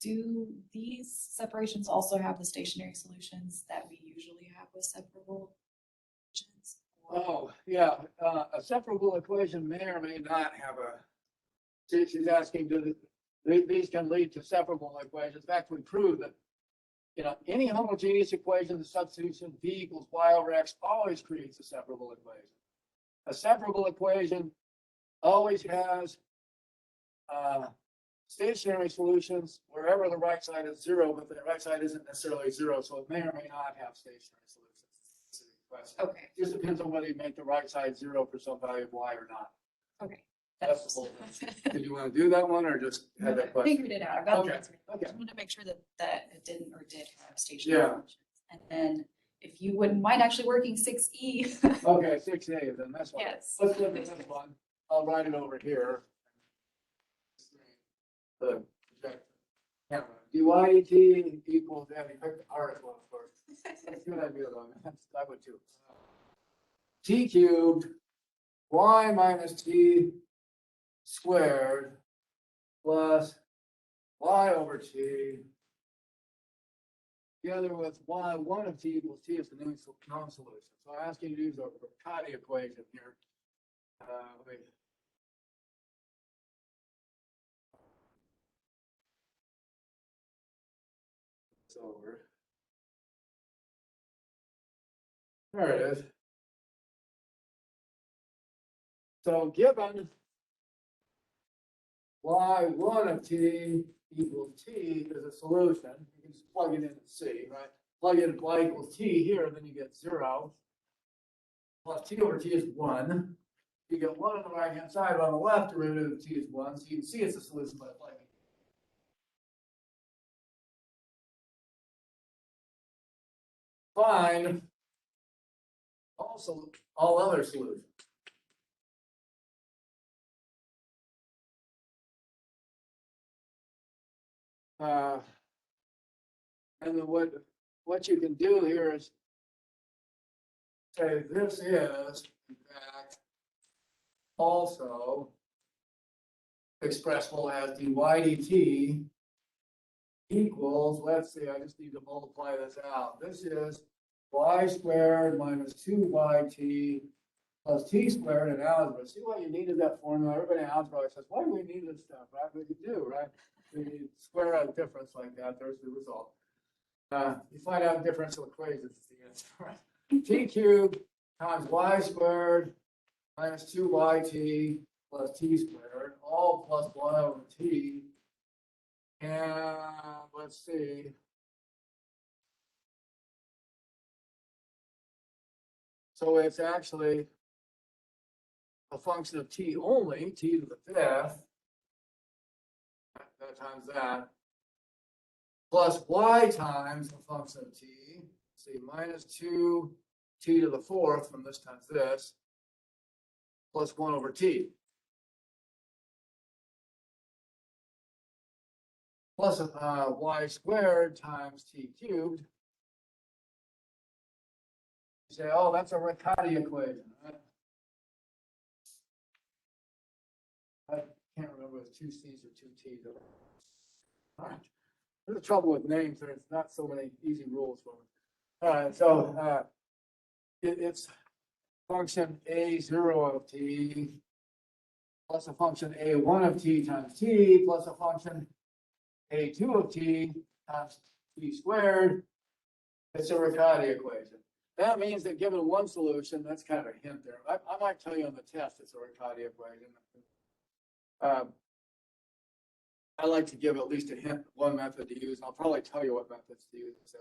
Speaker 2: Do these separations also have the stationary solutions that we usually have with separable equations?
Speaker 1: Oh, yeah, a separable equation may or may not have a, she's asking, these can lead to separable equations. In fact, we proved that, any homogeneous equation, the substitution v equals y over x always creates a separable equation. A separable equation always has stationary solutions wherever the right side is zero, but the right side isn't necessarily zero, so it may or may not have stationary solutions.
Speaker 2: Okay,
Speaker 1: Just depends on whether you make the right side zero for some value of y or not.
Speaker 2: okay.
Speaker 1: That's the whole Did you want to do that one or just have that
Speaker 2: I
Speaker 1: question?
Speaker 2: figured it out. I've got the
Speaker 1: Okay,
Speaker 2: answer. I
Speaker 1: okay.
Speaker 2: just wanted to make sure that it didn't or did have stationary
Speaker 1: Yeah.
Speaker 2: solutions. And then if you wouldn't mind actually working 6E.
Speaker 1: Okay, 6A, then that's one.
Speaker 2: Yes.
Speaker 1: Let's look at this one. I'll write it over here. The camera. dy dt equals, yeah, you picked the hardest one, of course. That's a good idea, though. I would too. T cubed, y minus t squared plus y over t together with y1 of t equals t is the non-solution. So I ask you to use a Riccati equation here. Let me. It's over. There it is. So given y1 of t equals t is a solution, you can just plug it in and see, right? Plug in y equals t here, then you get 0. Plus t over t is 1. You get 1 on the right hand side, but on the left, derivative of t is 1. So you can see it's a solution by plugging. Find also all other solutions. And then what you can do here is say this is, in fact, also expressible as dy dt equals, let's see, I just need to multiply this out. This is y squared minus 2yt plus t squared in algebra. See why you needed that formula? Everybody in algebra says, why do we need this stuff, right? But you do, right? You square out a difference like that, there's the result. You find out differential equations is the answer, right? T cubed times y squared minus 2yt plus t squared, all plus y over t. And let's see. So it's actually a function of t only, t to the fifth. That times that. Plus y times a function of t. See, minus 2 t to the fourth from this times this. Plus 1 over t. Plus y squared times t cubed. You say, oh, that's a Riccati equation, right? I can't remember if it's 2 c's or 2 t's. All right. There's a trouble with names. There's not so many easy rules for them. All right, so it's function a0 of t plus a function a1 of t times t plus a function a2 of t times t squared. It's a Riccati equation. That means that given one solution, that's kind of a hint there. I might tell you on the test, it's a Riccati equation. I like to give at least a hint, one method to use, and I'll probably tell you what methods to use. So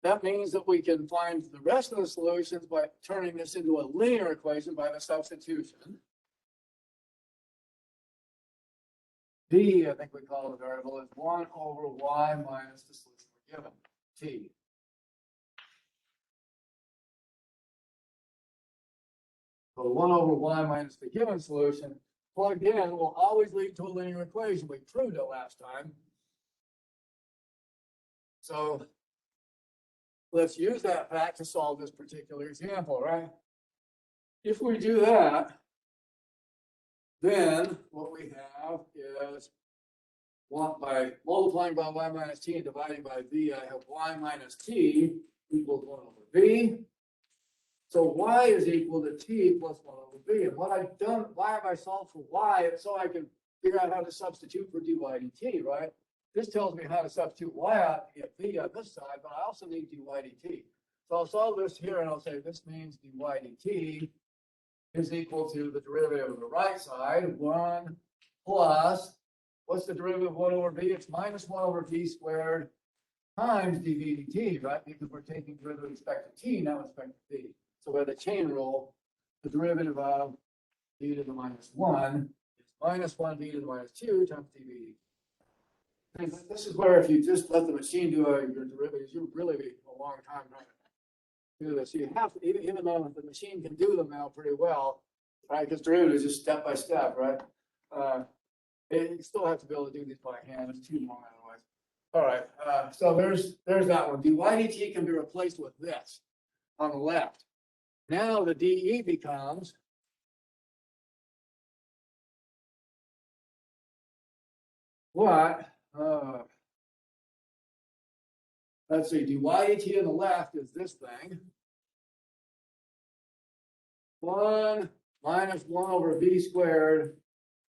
Speaker 1: that means that we can find the rest of the solutions by turning this into a linear equation by the substitution. D, I think we call the variable, is 1 over y minus the solution we're given, t. So 1 over y minus the given solution plugged in will always lead to a linear equation. We proved it last time. So let's use that fact to solve this particular example, right? If we do that, then what we have is by multiplying by y minus t and dividing by v, I have y minus t equals 1 over v. So y is equal to t plus 1 over v. And what I've done, why have I solved for y? It's so I can figure out how to substitute for dy dt, right? This tells me how to substitute y out to get v on this side, but I also need dy dt. So I'll solve this here and I'll say this means dy dt is equal to the derivative of the right side, 1 plus, what's the derivative of 1 over v? It's minus 1 over v squared times dv dt, right? Because we're taking derivative with respect to t, not with respect to v. So by the chain rule, the derivative of v to the minus 1 is minus 1 v to the minus 2 times dv. And this is where if you just let the machine do your derivatives, you really be a long time trying to do this. You have to, even though the machine can do them now pretty well, right? Because derivatives is step by step, right? You still have to be able to do these by hand. It's too long otherwise. All right. So there's that one. dy dt can be replaced with this on the left. Now the dE becomes what? Let's see, dy dt on the left is this thing. 1 minus 1 over v squared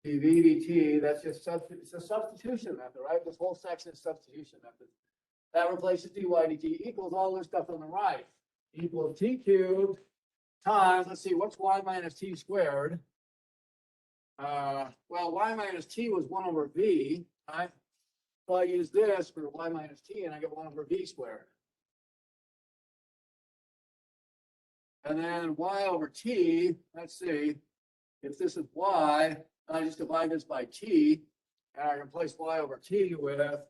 Speaker 1: dv dt. That's just it's a substitution method, right? This whole section is substitution method. That replaces dy dt equals all this stuff on the right. Equals t cubed times, let's see, what's y minus t squared? Well, y minus t was 1 over v, right? So I use this for y minus t and I get 1 over v squared. And then y over t, let's see, if this is y, I just divide this by t, and I replace y over t with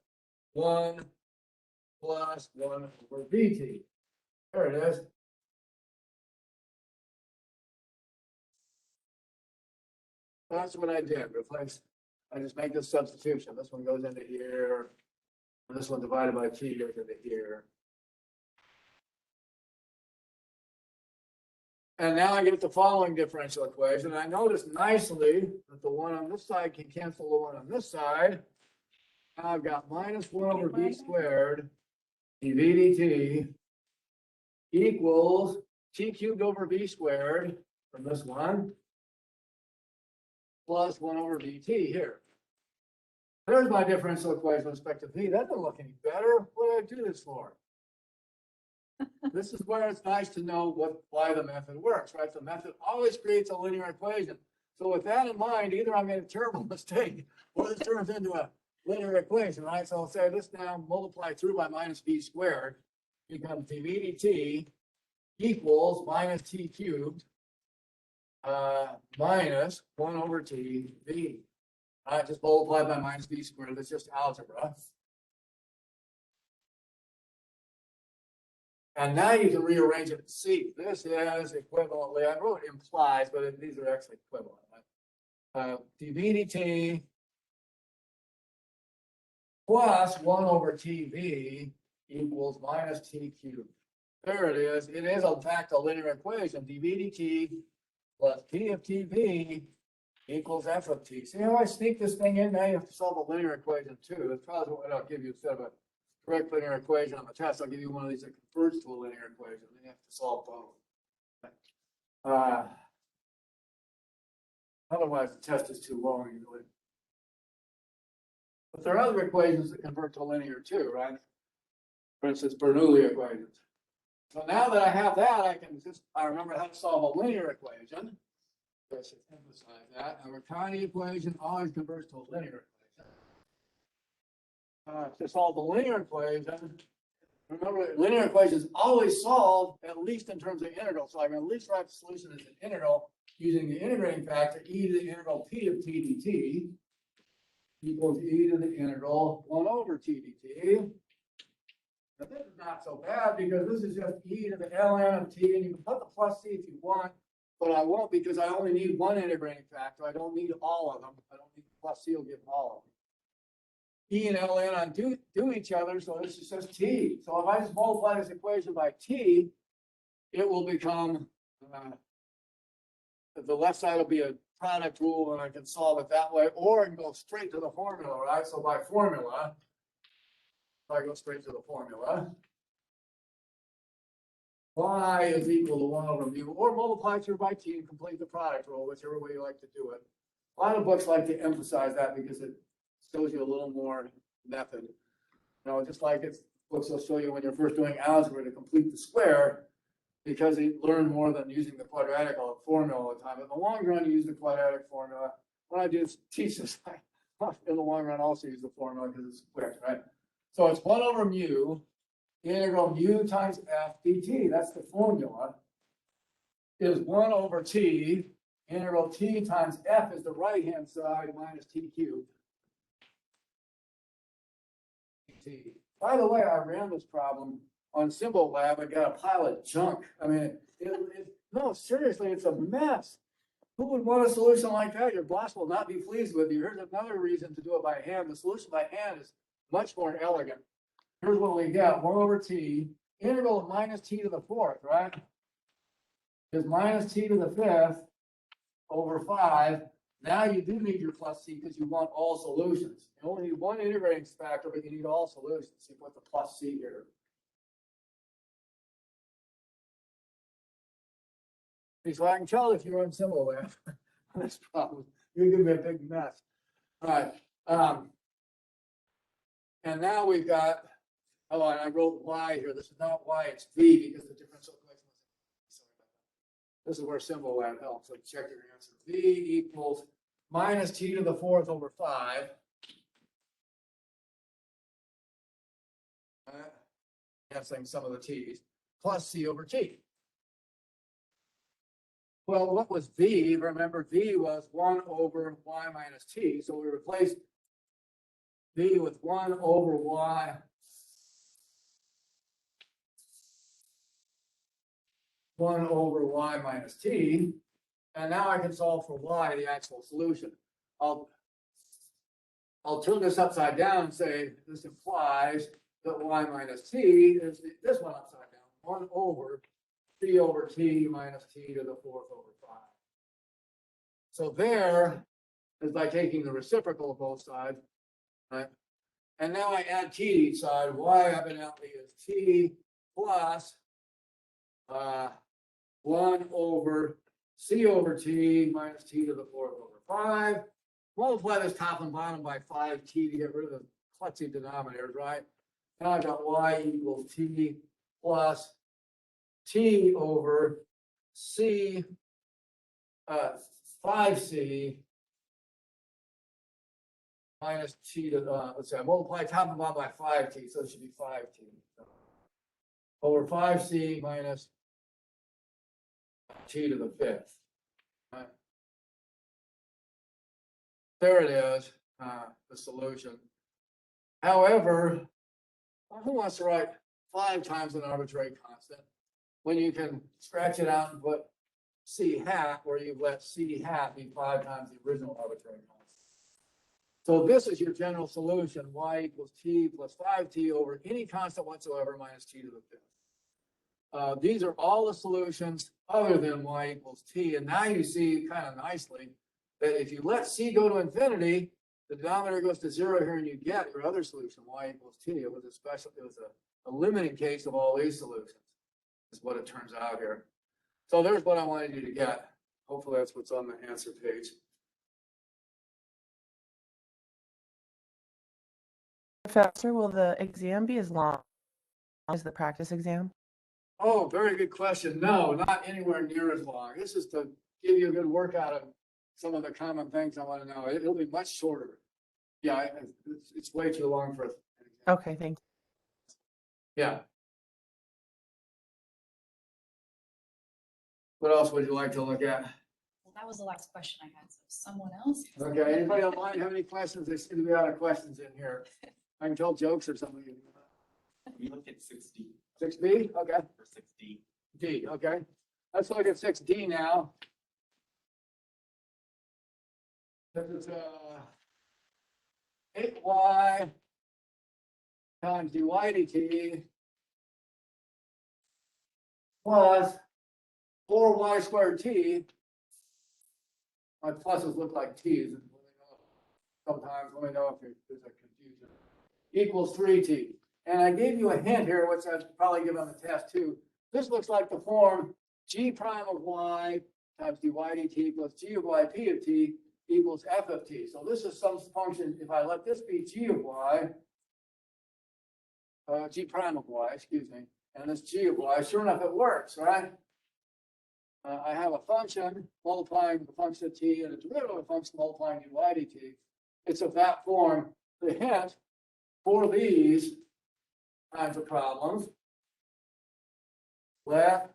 Speaker 1: 1 plus 1 over vt. There it is. That's what I did. Replace. I just make this substitution. This one goes into here. And this one divided by t goes into here. And now I get the following differential equation. I notice nicely that the one on this side can cancel the one on this side. Now I've got minus 1 over v squared dv dt equals t cubed over v squared from this one plus 1 over vt here. There's my differential equation with respect to v. That doesn't look any better. What did I do this for? This is where it's nice to know why the method works, right? The method always creates a linear equation. So with that in mind, either I made a terrible mistake or this turns into a linear equation, right? So I'll say this now multiply through by minus v squared becomes dv dt equals minus t cubed minus 1 over t v. I just multiply by minus v squared. That's just algebra. And now you can rearrange it to see. This is equivalently, I wrote implies, but these are actually equivalent. dv dt plus 1 over tv equals minus t cubed. There it is. It is, in fact, a linear equation. dv dt plus p of tv equals f of t. See how I sneak this thing in? Now you have to solve a linear equation too. That's probably what I'll give you instead of a correct linear equation on the test. I'll give you one of these that converts to a linear equation. Then you have to solve both. Otherwise, the test is too long usually. But there are other equations that convert to linear too, right? For instance, Bernoulli equations. So now that I have that, I remember how to solve a linear equation. I should emphasize that. A Riccati equation always converts to a linear equation. To solve the linear equation, remember, linear equations always solve at least in terms of integral. So I can at least write the solution as an integral using the integrating factor e to the integral p of t dt equals e to the integral 1 over t dt. Now this is not so bad because this is just e to the ln of t, and you can put the plus c if you want, but I won't because I only need one integrating factor. I don't need all of them. I don't need plus c will give all of them. E and ln on do each other, so this is just t. So if I just multiply this equation by t, it will become, the left side will be a product rule, and I can solve it that way, or I can go straight to the formula, right? So by formula, if I go straight to the formula, y is equal to 1 over mu, or multiply through by t and complete the product rule, whichever way you like to do it. A lot of books like to emphasize that because it shows you a little more method. You know, just like it's books will show you when you're first doing algebra to complete the square, because you learn more than using the quadratic formula all the time. In the long run, you use the quadratic formula. When I do teach this, in the long run, also use the formula because it's quick, right? So it's 1 over mu, integral mu times f dt. That's the formula. Is 1 over t, integral t times f is the right-hand side minus t cubed. By the way, I ran this problem on Symbol Lab. I got a pile of junk. I mean, no, seriously, it's a mess. Who would want a solution like that? Your boss will not be pleased with you. Here's another reason to do it by hand. The solution by hand is much more elegant. Here's what we got: 1 over t, integral of minus t to the fourth, right? Is minus t to the fifth over 5. Now you do need your plus c because you want all solutions. You only need one integrating factor, but you need all solutions. So you put the plus c here. So I can tell if you're on Symbol Lab this problem. You're gonna be a big mess. All right. And now we've got, oh, and I wrote y here. This is not y, it's v because the differential equation was. This is where Symbol Lab helps. So check your answer. V equals minus t to the fourth over 5. Canceling some of the t's, plus c over t. Well, what was v? Remember, v was 1 over y minus t. So we replaced v with 1 over y. 1 over y minus t. And now I can solve for y, the actual solution. I'll turn this upside down and say this implies that y minus t is this one upside down. 1 over 3 over t minus t to the fourth over 5. So there is by taking the reciprocal of both sides, right? And now I add t to each side. Y evidently is t plus 1 over c over t minus t to the fourth over 5. Multiply this top and bottom by 5t to get rid of the klutzy denominators, right? Now I got y equals t plus t over c, 5c minus t to, let's see, I multiply top and bottom by 5t, so it should be 5t. Over 5c minus t to the fifth. Right. There it is, the solution. However, who wants to write 5 times an arbitrary constant when you can scratch it out and put c hat, where you've let c hat be 5 times the original arbitrary constant. So this is your general solution: y equals t plus 5t over any constant whatsoever minus t to the fifth. These are all the solutions other than y equals t. And now you see kind of nicely that if you let c go to infinity, the denominator goes to 0 here and you get your other solution, y equals t. It was a limiting case of all these solutions, is what it turns out here. So there's what I wanted you to get. Hopefully that's what's on the answer page.
Speaker 4: Professor, will the exam be as long? is the practice exam?
Speaker 1: Oh, very good question. No, not anywhere near as long. This is to give you a good workout of some of the common things I want to know. It'll be much shorter. Yeah, it's way too long for.
Speaker 4: Okay, thank you.
Speaker 1: Yeah. What else would you like to look at?
Speaker 2: Well, that was the last question I had, so someone else.
Speaker 1: Okay, anybody online have any questions? There seem to be a lot of questions in here. I can tell jokes or something.
Speaker 5: We look at 6D
Speaker 1: 6B, okay.
Speaker 5: or 6D.
Speaker 1: D, okay. Let's look at 6D now. This is 8y times dy dt plus 4y squared t. My pluses look like t's. Sometimes let me know if there's a confusion. Equals 3t. And I gave you a hint here, which I'd probably give on the test too. This looks like the form g prime of y times dy dt plus g of y p of t equals f of t. So this is some function, if I let this be g of y, g prime of y, excuse me, and this g of y, sure enough, it works, right? I have a function multiplying the function of t and a derivative of a function multiplying dy dt. It's of that form. The hint for these kinds of problems, let,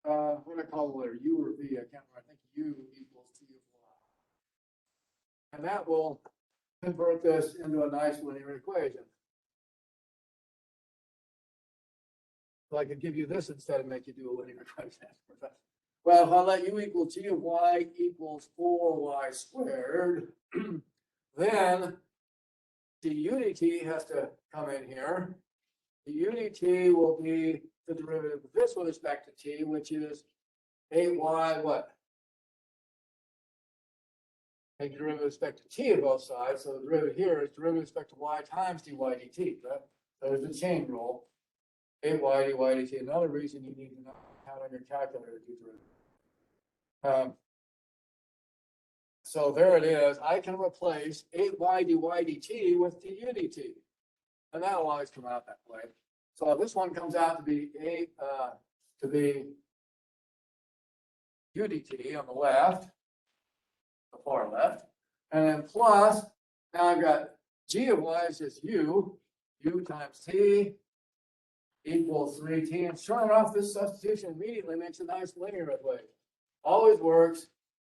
Speaker 1: what do I call the letter, u or v, I can't remember, I think u equals t of y. And that will convert this into a nice linear equation. So I could give you this instead of make you do a linear equation. Well, if I let u equal t of y equals 4y squared, then the u dt has to come in here. The u dt will be the derivative of this with respect to t, which is 8y what? Take the derivative with respect to t of both sides. So the derivative here is derivative with respect to y times dy dt. Right? So there's the chain rule. 8y dy dt. Another reason you need to know how on your calculator to do derivative. So there it is. I can replace 8y dy dt with du dt. And that'll always come out that way. So this one comes out to be u dt on the left, the far left. And then plus, now I've got g of y is just u times t equals 3t. And sure enough, this substitution immediately makes a nice linear equation. Always works.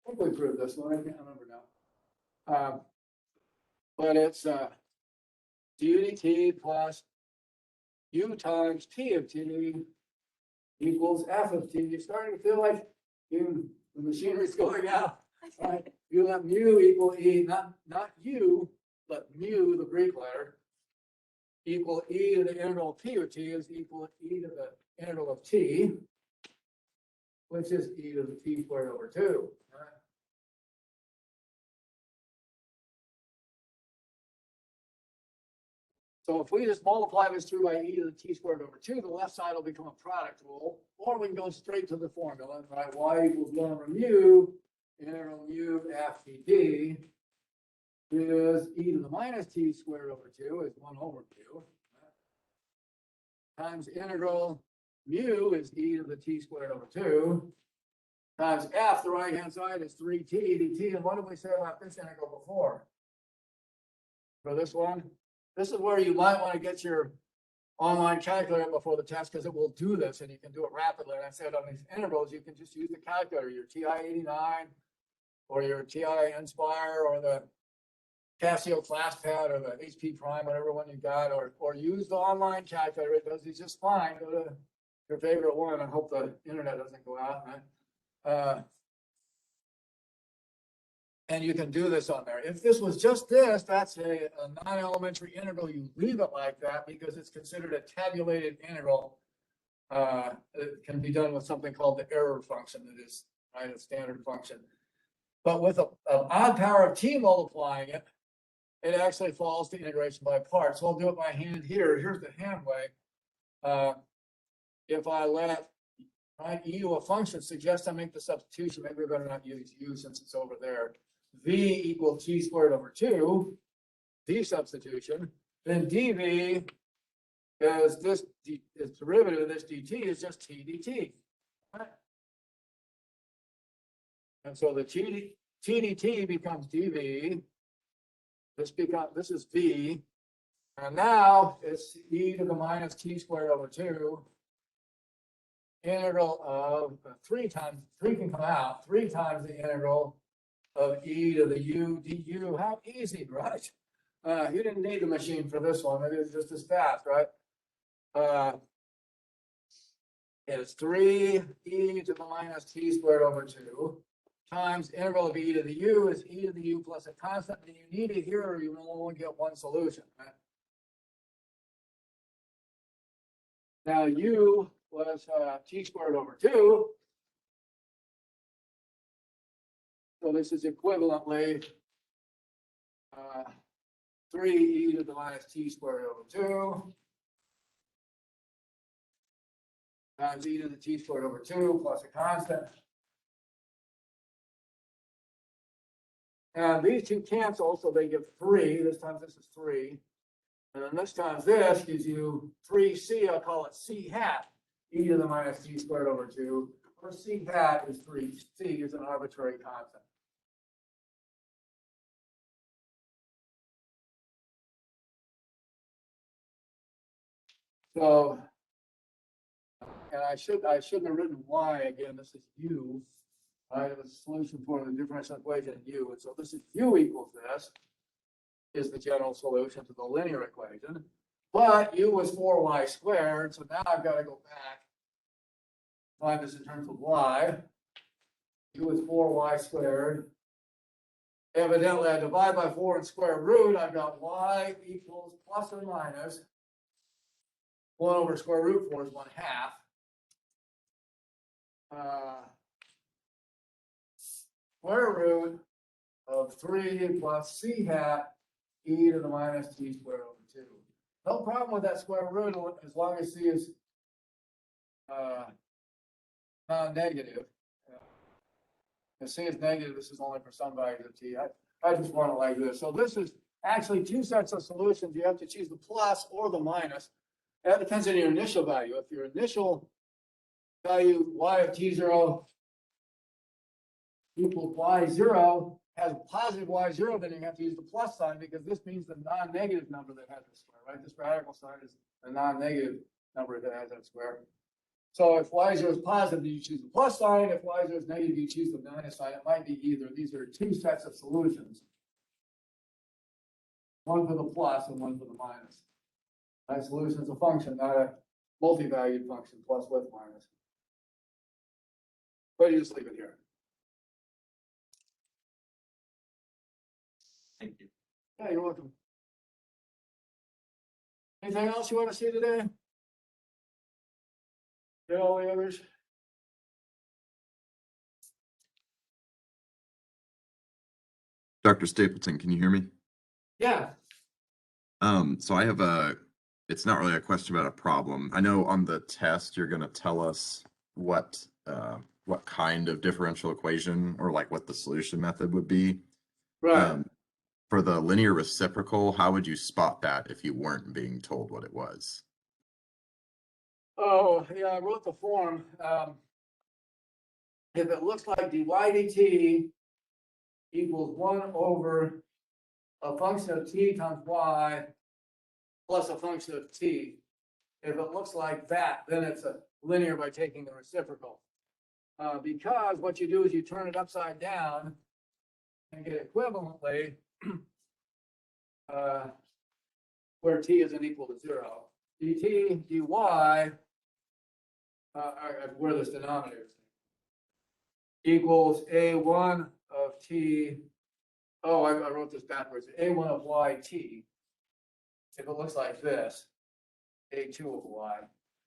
Speaker 1: I think we proved this one. I can't remember now. But it's du dt plus u times p of t equals f of t. You're starting to feel like the machinery's going out. Right? You let mu equal e, not u, but mu, the Greek letter, equal e to the integral of p of t is equal to e to the integral of t, which is e to the t squared over 2. Right? So if we just multiply this through by e to the t squared over 2, the left side will become a product rule, or we can go straight to the formula, right? Y equals 1 over mu, integral mu f dt is e to the minus t squared over 2 is 1 over mu, times integral mu is e to the t squared over 2, times f, the right-hand side is 3t dt. And what did we say about this integral before? For this one? This is where you might want to get your online calculator before the test, because it will do this and you can do it rapidly. And I said on these integrals, you can just use the calculator, your TI-89 or your TI Inspire or the Casio ClassPad or the HP Prime, whatever one you got, or use the online calculator. It does these just fine. Go to your favorite one. I hope the internet doesn't go out, right? And you can do this on there. If this was just this, that's a non-elementary integral. You leave it like that because it's considered a tabulated integral. It can be done with something called the error function. That is, right, a standard function. But with an odd power of t multiplying it, it actually falls to integration by parts. So I'll do it by hand here. Here's the hand way. If I let e to a function suggest I make the substitution, maybe we're going to not use u since it's over there. V equal t squared over 2, d substitution, then dv is this, its derivative of this dt is just t dt. Right? And so the t dt becomes dv. This is v. And now it's e to the minus t squared over 2. Integral of 3 can come out, 3 times the integral of e to the u du. How easy, right? You didn't need the machine for this one. It is just as fast, right? It's 3 e to the minus t squared over 2 times integral of e to the u is e to the u plus a constant. And you need it here, or you will only get one solution, right? Now u was t squared over 2. So this is equivalently 3e to the minus t squared over 2 times e to the t squared over 2 plus a constant. And these two cancel, so they give 3. This time this is 3. And then this time this gives you 3c, I'll call it c hat, e to the minus t squared over 2, or c hat is 3, c is an arbitrary constant. So, and I shouldn't have written y again, this is u. I have a solution for the differential equation u, and so this is u equals this, is the general solution to the linear equation. But u was 4y squared, so now I've got to go back, find this in terms of y. U is 4y squared. Evidently, I divide by 4 and square root, I've got y equals plus or minus 1 over square root 4 is 1/2. Square root of 3 plus c hat e to the minus t squared over 2. No problem with that square root as long as c is non-negative. If c is negative, this is only for some values of t. I just want it like this. So this is actually 2 sets of solutions. You have to choose the plus or the minus. That depends on your initial value. If your initial value y of t0 equals y0 has positive y0, then you have to use the plus sign because this means the non-negative number that has the square, right? This radical sign is the non-negative number that has that square. So if y0 is positive, you choose the plus sign. If y0 is negative, you choose the minus sign. It might be either. These are 2 sets of solutions. One for the plus and one for the minus. That solution is a function, not a multi-valued function, plus with minus. But you just leave it here.
Speaker 5: Thank you.
Speaker 1: Yeah, you're welcome. Anything else you want to see today? Get all the others?
Speaker 6: Dr. Stapleton, can you hear me?
Speaker 1: Yeah.
Speaker 6: So I have it's not really a question about a problem. I know on the test, you're going to tell us what kind of differential equation or like what the solution method would be.
Speaker 1: Right.
Speaker 6: For the linear reciprocal, how would you spot that if you weren't being told what it was?
Speaker 1: Oh, yeah, I wrote the form. If it looks like dy dt equals 1 over a function of t times y plus a function of t. If it looks like that, then it's a linear by taking the reciprocal. Because what you do is you turn it upside down and get equivalently where t isn't equal to 0. dt dy where this denominator is equals a1 of t. Oh, I wrote this backwards. A1 of yt. If it looks like this, a2 of y.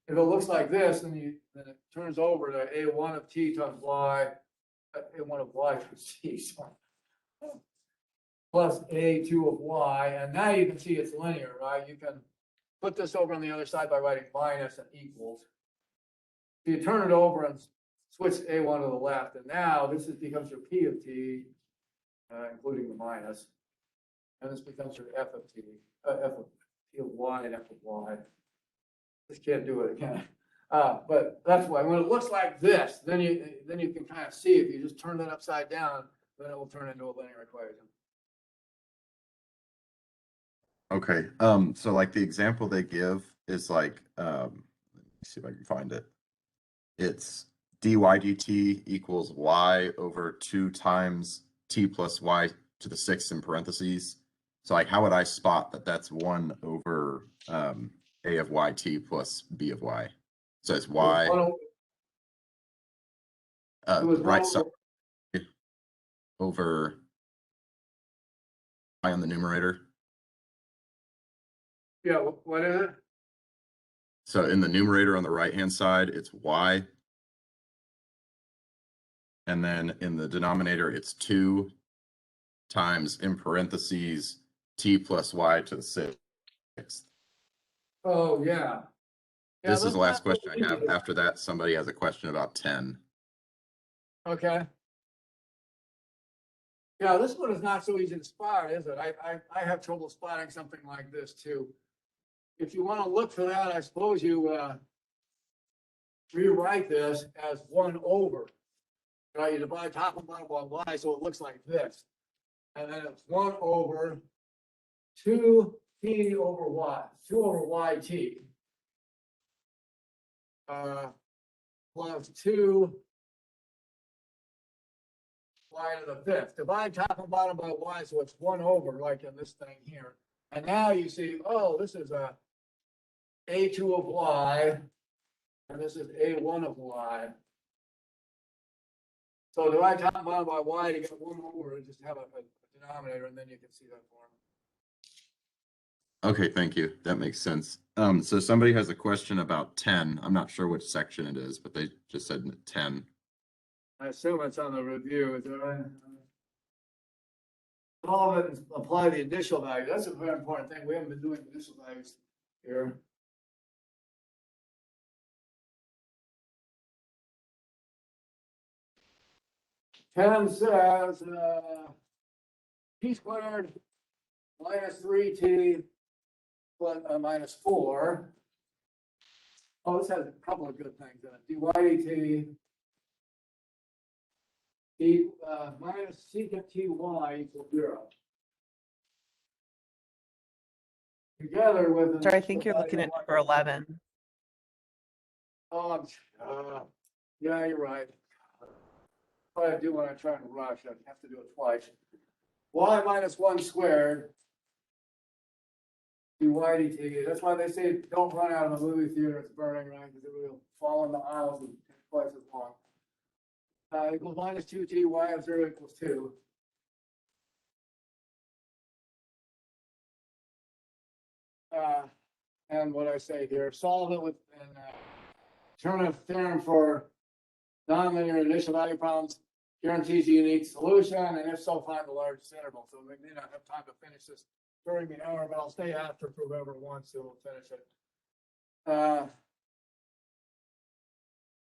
Speaker 1: If it looks like this, then it turns over to a1 of t times y, a1 of y times t, sorry, plus a2 of y, and now you can see it's linear, right? You can put this over on the other side by writing minus and equals. So you turn it over and switch a1 to the left, and now this becomes your p of t, including the minus, and this becomes your f of t, f of t of y and f of y. Just can't do it again. But that's why, when it looks like this, then you can kind of see, if you just turn that upside down, then it will turn into a linear equation.
Speaker 6: Okay, so like the example they give is like, let me see if I can find it. It's dy dt equals y over 2 times t plus y to the 6th in parentheses. So like, how would I spot that that's 1 over a of yt plus b of y? So it's y,
Speaker 1: It was
Speaker 6: right
Speaker 1: one
Speaker 6: side
Speaker 1: over-
Speaker 6: over y on the numerator.
Speaker 1: Yeah, what is it?
Speaker 6: So in the numerator on the right-hand side, it's y. And then in the denominator, it's 2 times, in parentheses, t plus y to the 6th.
Speaker 1: Oh, yeah. Yeah,
Speaker 6: This is
Speaker 1: that's
Speaker 6: the last
Speaker 1: not
Speaker 6: question
Speaker 1: so
Speaker 6: I have.
Speaker 1: easy.
Speaker 6: After that, somebody has a question about 10.
Speaker 1: Okay. Yeah, this one is not so easy to spot, is it? I have trouble spotting something like this too. If you want to look for that, I suppose you rewrite this as 1 over. Right, you divide top and bottom by y, so it looks like this. And then it's 1 over 2t over y, 2 over yt. Plus 2 y to the 5th. Divide top and bottom by y, so it's 1 over, like in this thing here. And now you see, oh, this is a2 of y, and this is a1 of y. So divide top and bottom by y to get 1 over, and just have a denominator, and then you can see that form.
Speaker 6: Okay, thank you. That makes sense. So somebody has a question about 10. I'm not sure which section it is, but they just said 10.
Speaker 1: I assume it's on the review, is that right? Solve it and apply the initial value. That's a very important thing. We haven't been doing initial values here. Ten says, t squared minus 3t plus minus 4. Oh, this has a couple of good things in it. dy dt minus secant ty equals 0. Together with.
Speaker 4: So I think you're looking at number 11.
Speaker 1: Oh, yeah, you're right. What I do when I try to rush, I have to do it twice. Y minus 1 squared dy dt. That's why they say don't run out of the movie theater, it's burning, right? Because it will fall in the aisles and take twice as long. Equals minus 2t, y of 0 equals 2. And what I say here, solve it with an alternative theorem for nonlinear initial value problems, guarantees a unique solution, and if so, find the largest interval. So we may not have time to finish this during the hour, but I'll stay after for whoever wants to, we'll finish it.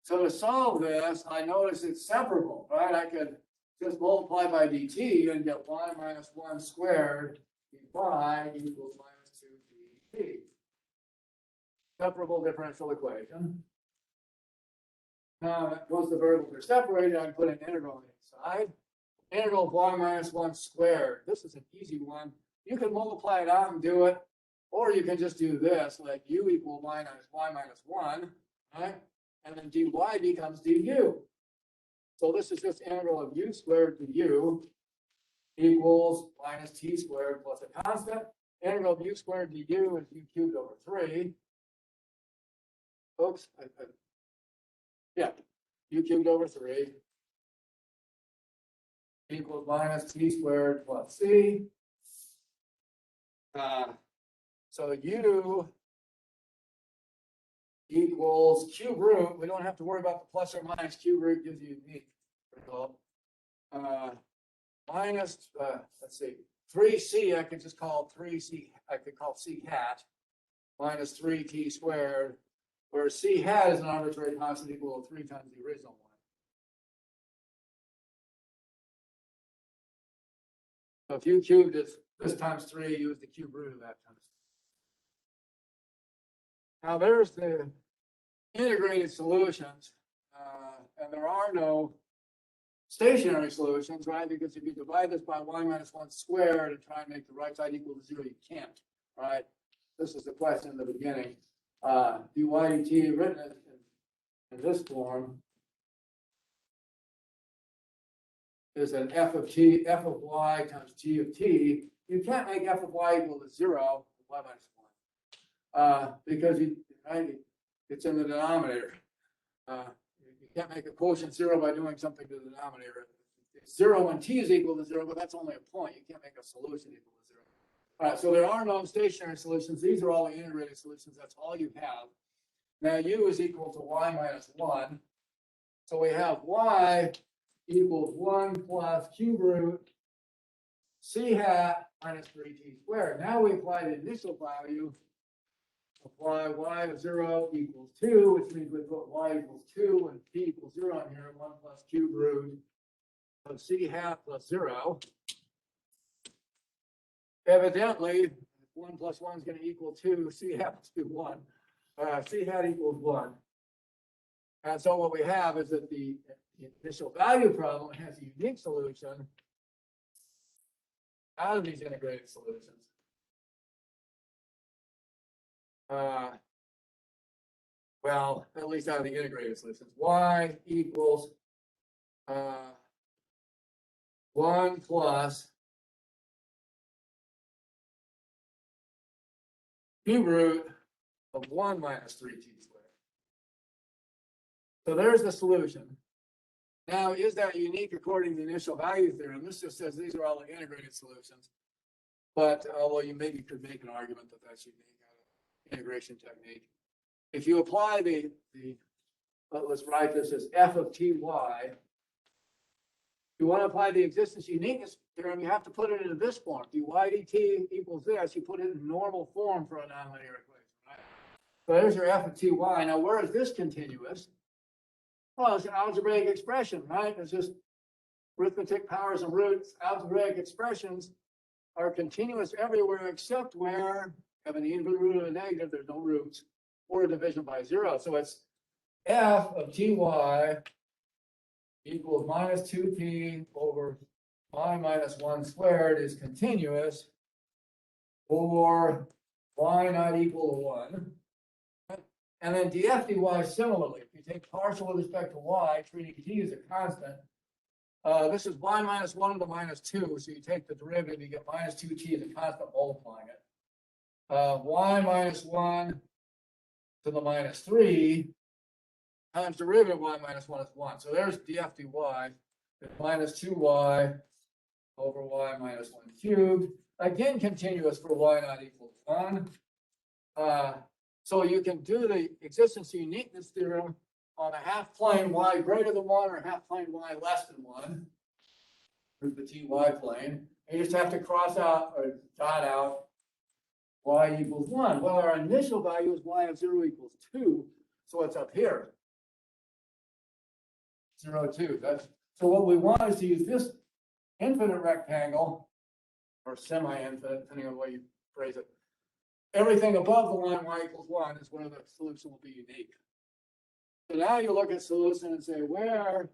Speaker 1: So to solve this, I notice it's separable, right? I could just multiply by dt and get y minus 1 squared dy equals minus 2 dt. Separable differential equation. Now, once the variables are separated, I put an integral inside. Integral of y minus 1 squared. This is an easy one. You can multiply it out and do it, or you can just do this, like u equal y minus 1, right? And then dy becomes du. So this is just integral of u squared to u equals minus t squared plus a constant. Integral of u squared to u is u cubed over 3. Oops. Yeah, u cubed over 3 equals minus t squared plus c. So u equals cube root. We don't have to worry about the plus or minus. Cube root gives you unique result. Minus, let's see, 3c, I could just call 3c, I could call c hat, minus 3t squared, where c hat is an arbitrary constant equal to 3 times the original one. So if u cubed is this times 3, use the cube root of that times. Now there's the integrated solutions, and there are no stationary solutions, right? Because if you divide this by y minus 1 squared and try and make the right side equal to 0, you can't, right? This is the question in the beginning. dy dt written in this form is an f of y times g of t. You can't make f of y equal to 0, y minus 1, because right, it's in the denominator. You can't make a quotient 0 by doing something to the denominator. It's 0 when t is equal to 0, but that's only a point. You can't make a solution equal to 0. All right, so there are no stationary solutions. These are all the integrated solutions. That's all you have. Now u is equal to y minus 1. So we have y equals 1 plus cube root c hat minus 3t squared. Now we apply the initial value. Apply y of 0 equals 2, which means we put y equals 2 and t equals 0 in here, 1 plus cube root of c hat plus 0. Evidently, 1 plus 1 is going to equal 2, c hat must be 1. C hat equals 1. And so what we have is that the initial value problem has a unique solution out of these integrated solutions. Well, at least out of the integrated solutions, y equals 1 plus cube root of 1 minus 3t squared. So there's the solution. Now, is that unique according to the initial value theorem? This just says these are all the integrated solutions. But although you maybe could make an argument that that's unique out of integration technique. If you apply let's write this as f of ty. If you want to apply the existence uniqueness theorem, you have to put it into this form. dy dt equals this. You put it in normal form for a nonlinear equation, right? So there's your f of ty. Now, where is this continuous? Well, it's an algebraic expression, right? It's just arithmetic powers and roots. Algebraic expressions are continuous everywhere except where you have an even root of a negative, there's no roots, or a division by 0. So it's f of ty equals minus 2t over y minus 1 squared is continuous for y not equal to 1. And then df dy similarly, if you take partial with respect to y, treating t as a constant, this is y minus 1 to the minus 2, so you take the derivative, you get minus 2t as a constant multiplying it. Y minus 1 to the minus 3 times derivative of y minus 1 is 1. So there's df dy, it's minus 2y over y minus 1 cubed. Again, continuous for y not equal to 1. So you can do the existence of uniqueness theorem on a half plane y greater than 1 or a half plane y less than 1. Here's the ty plane. And you just have to cross out or dot out y equals 1. Well, our initial value is y of 0 equals 2. So it's up here. 0, 2. So what we want is to use this infinite rectangle, or semi-infinite, depending on the way you phrase it. Everything above the line y equals 1 is where the solution will be unique. So now you look at solution and say, where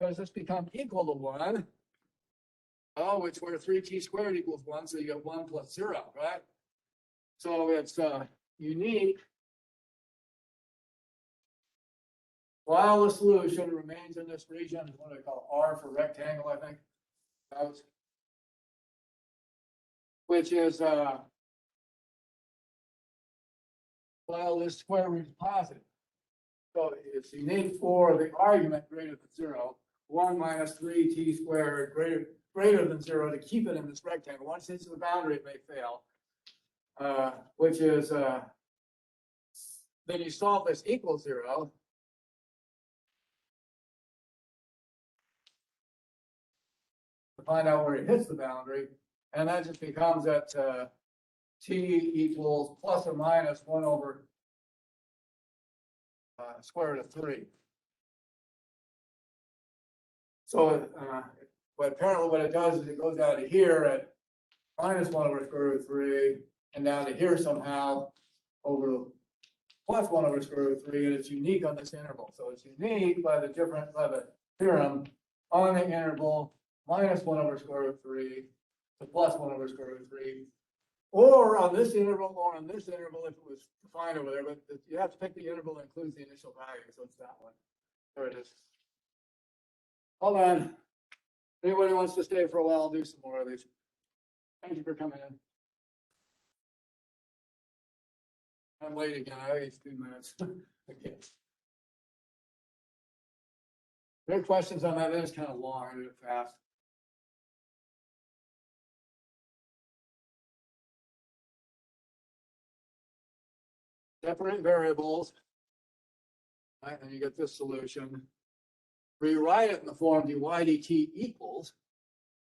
Speaker 1: does this become equal to 1? Oh, it's where 3t squared equals 1, so you get 1 plus 0, right? So it's unique while the solution remains in this region, what do they call R for rectangle, I think, which is while this square root is positive. So it's unique for the argument greater than 0, 1 minus 3t squared greater than 0 to keep it in this rectangle. Once it's in the boundary, it may fail, which is, then you solve this equals 0. To find out where it hits the boundary, and that just becomes that t equals plus or minus 1 over square root of 3. So, but apparently what it does is it goes down to here at minus 1 over square root of 3, and down to here somehow over plus 1 over square root of 3, and it's unique on this interval. So it's unique by the theorem on the interval minus 1 over square root of 3 to plus 1 over square root of 3. Or on this interval, or on this interval, if it was defined over there, but you have to pick the interval that includes the initial value, so it's that one. There it is. Hold on. Anybody wants to stay for a while, I'll do some more of these. Thank you for coming in. I'm late again, I think it's 2 minutes. Okay. Any questions on that? That is kind of long, I did it fast. Separate variables. Right, and you get this solution. Rewrite it in the form dy dt equals,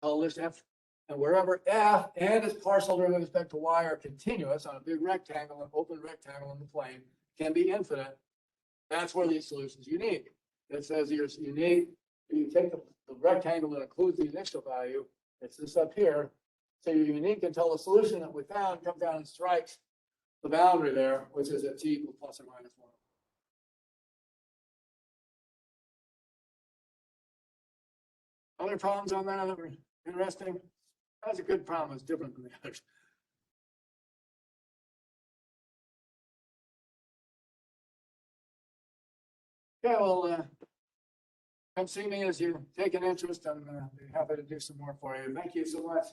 Speaker 1: call this f, and wherever f and its partial derivative with respect to y are continuous on a big rectangle, an open rectangle in the plane, can be infinite. That's where these solutions are unique. It says you're unique. You take the rectangle that includes the initial value. It's this up here. So you're unique until the solution that we found comes down and strikes the boundary there, which is at t equals plus or minus 1. Other problems on that that were interesting? That's a good problem. It's different than the others. Yeah, well, come see me as you take an interest. I'm be happy to do some more for you. Thank you so much.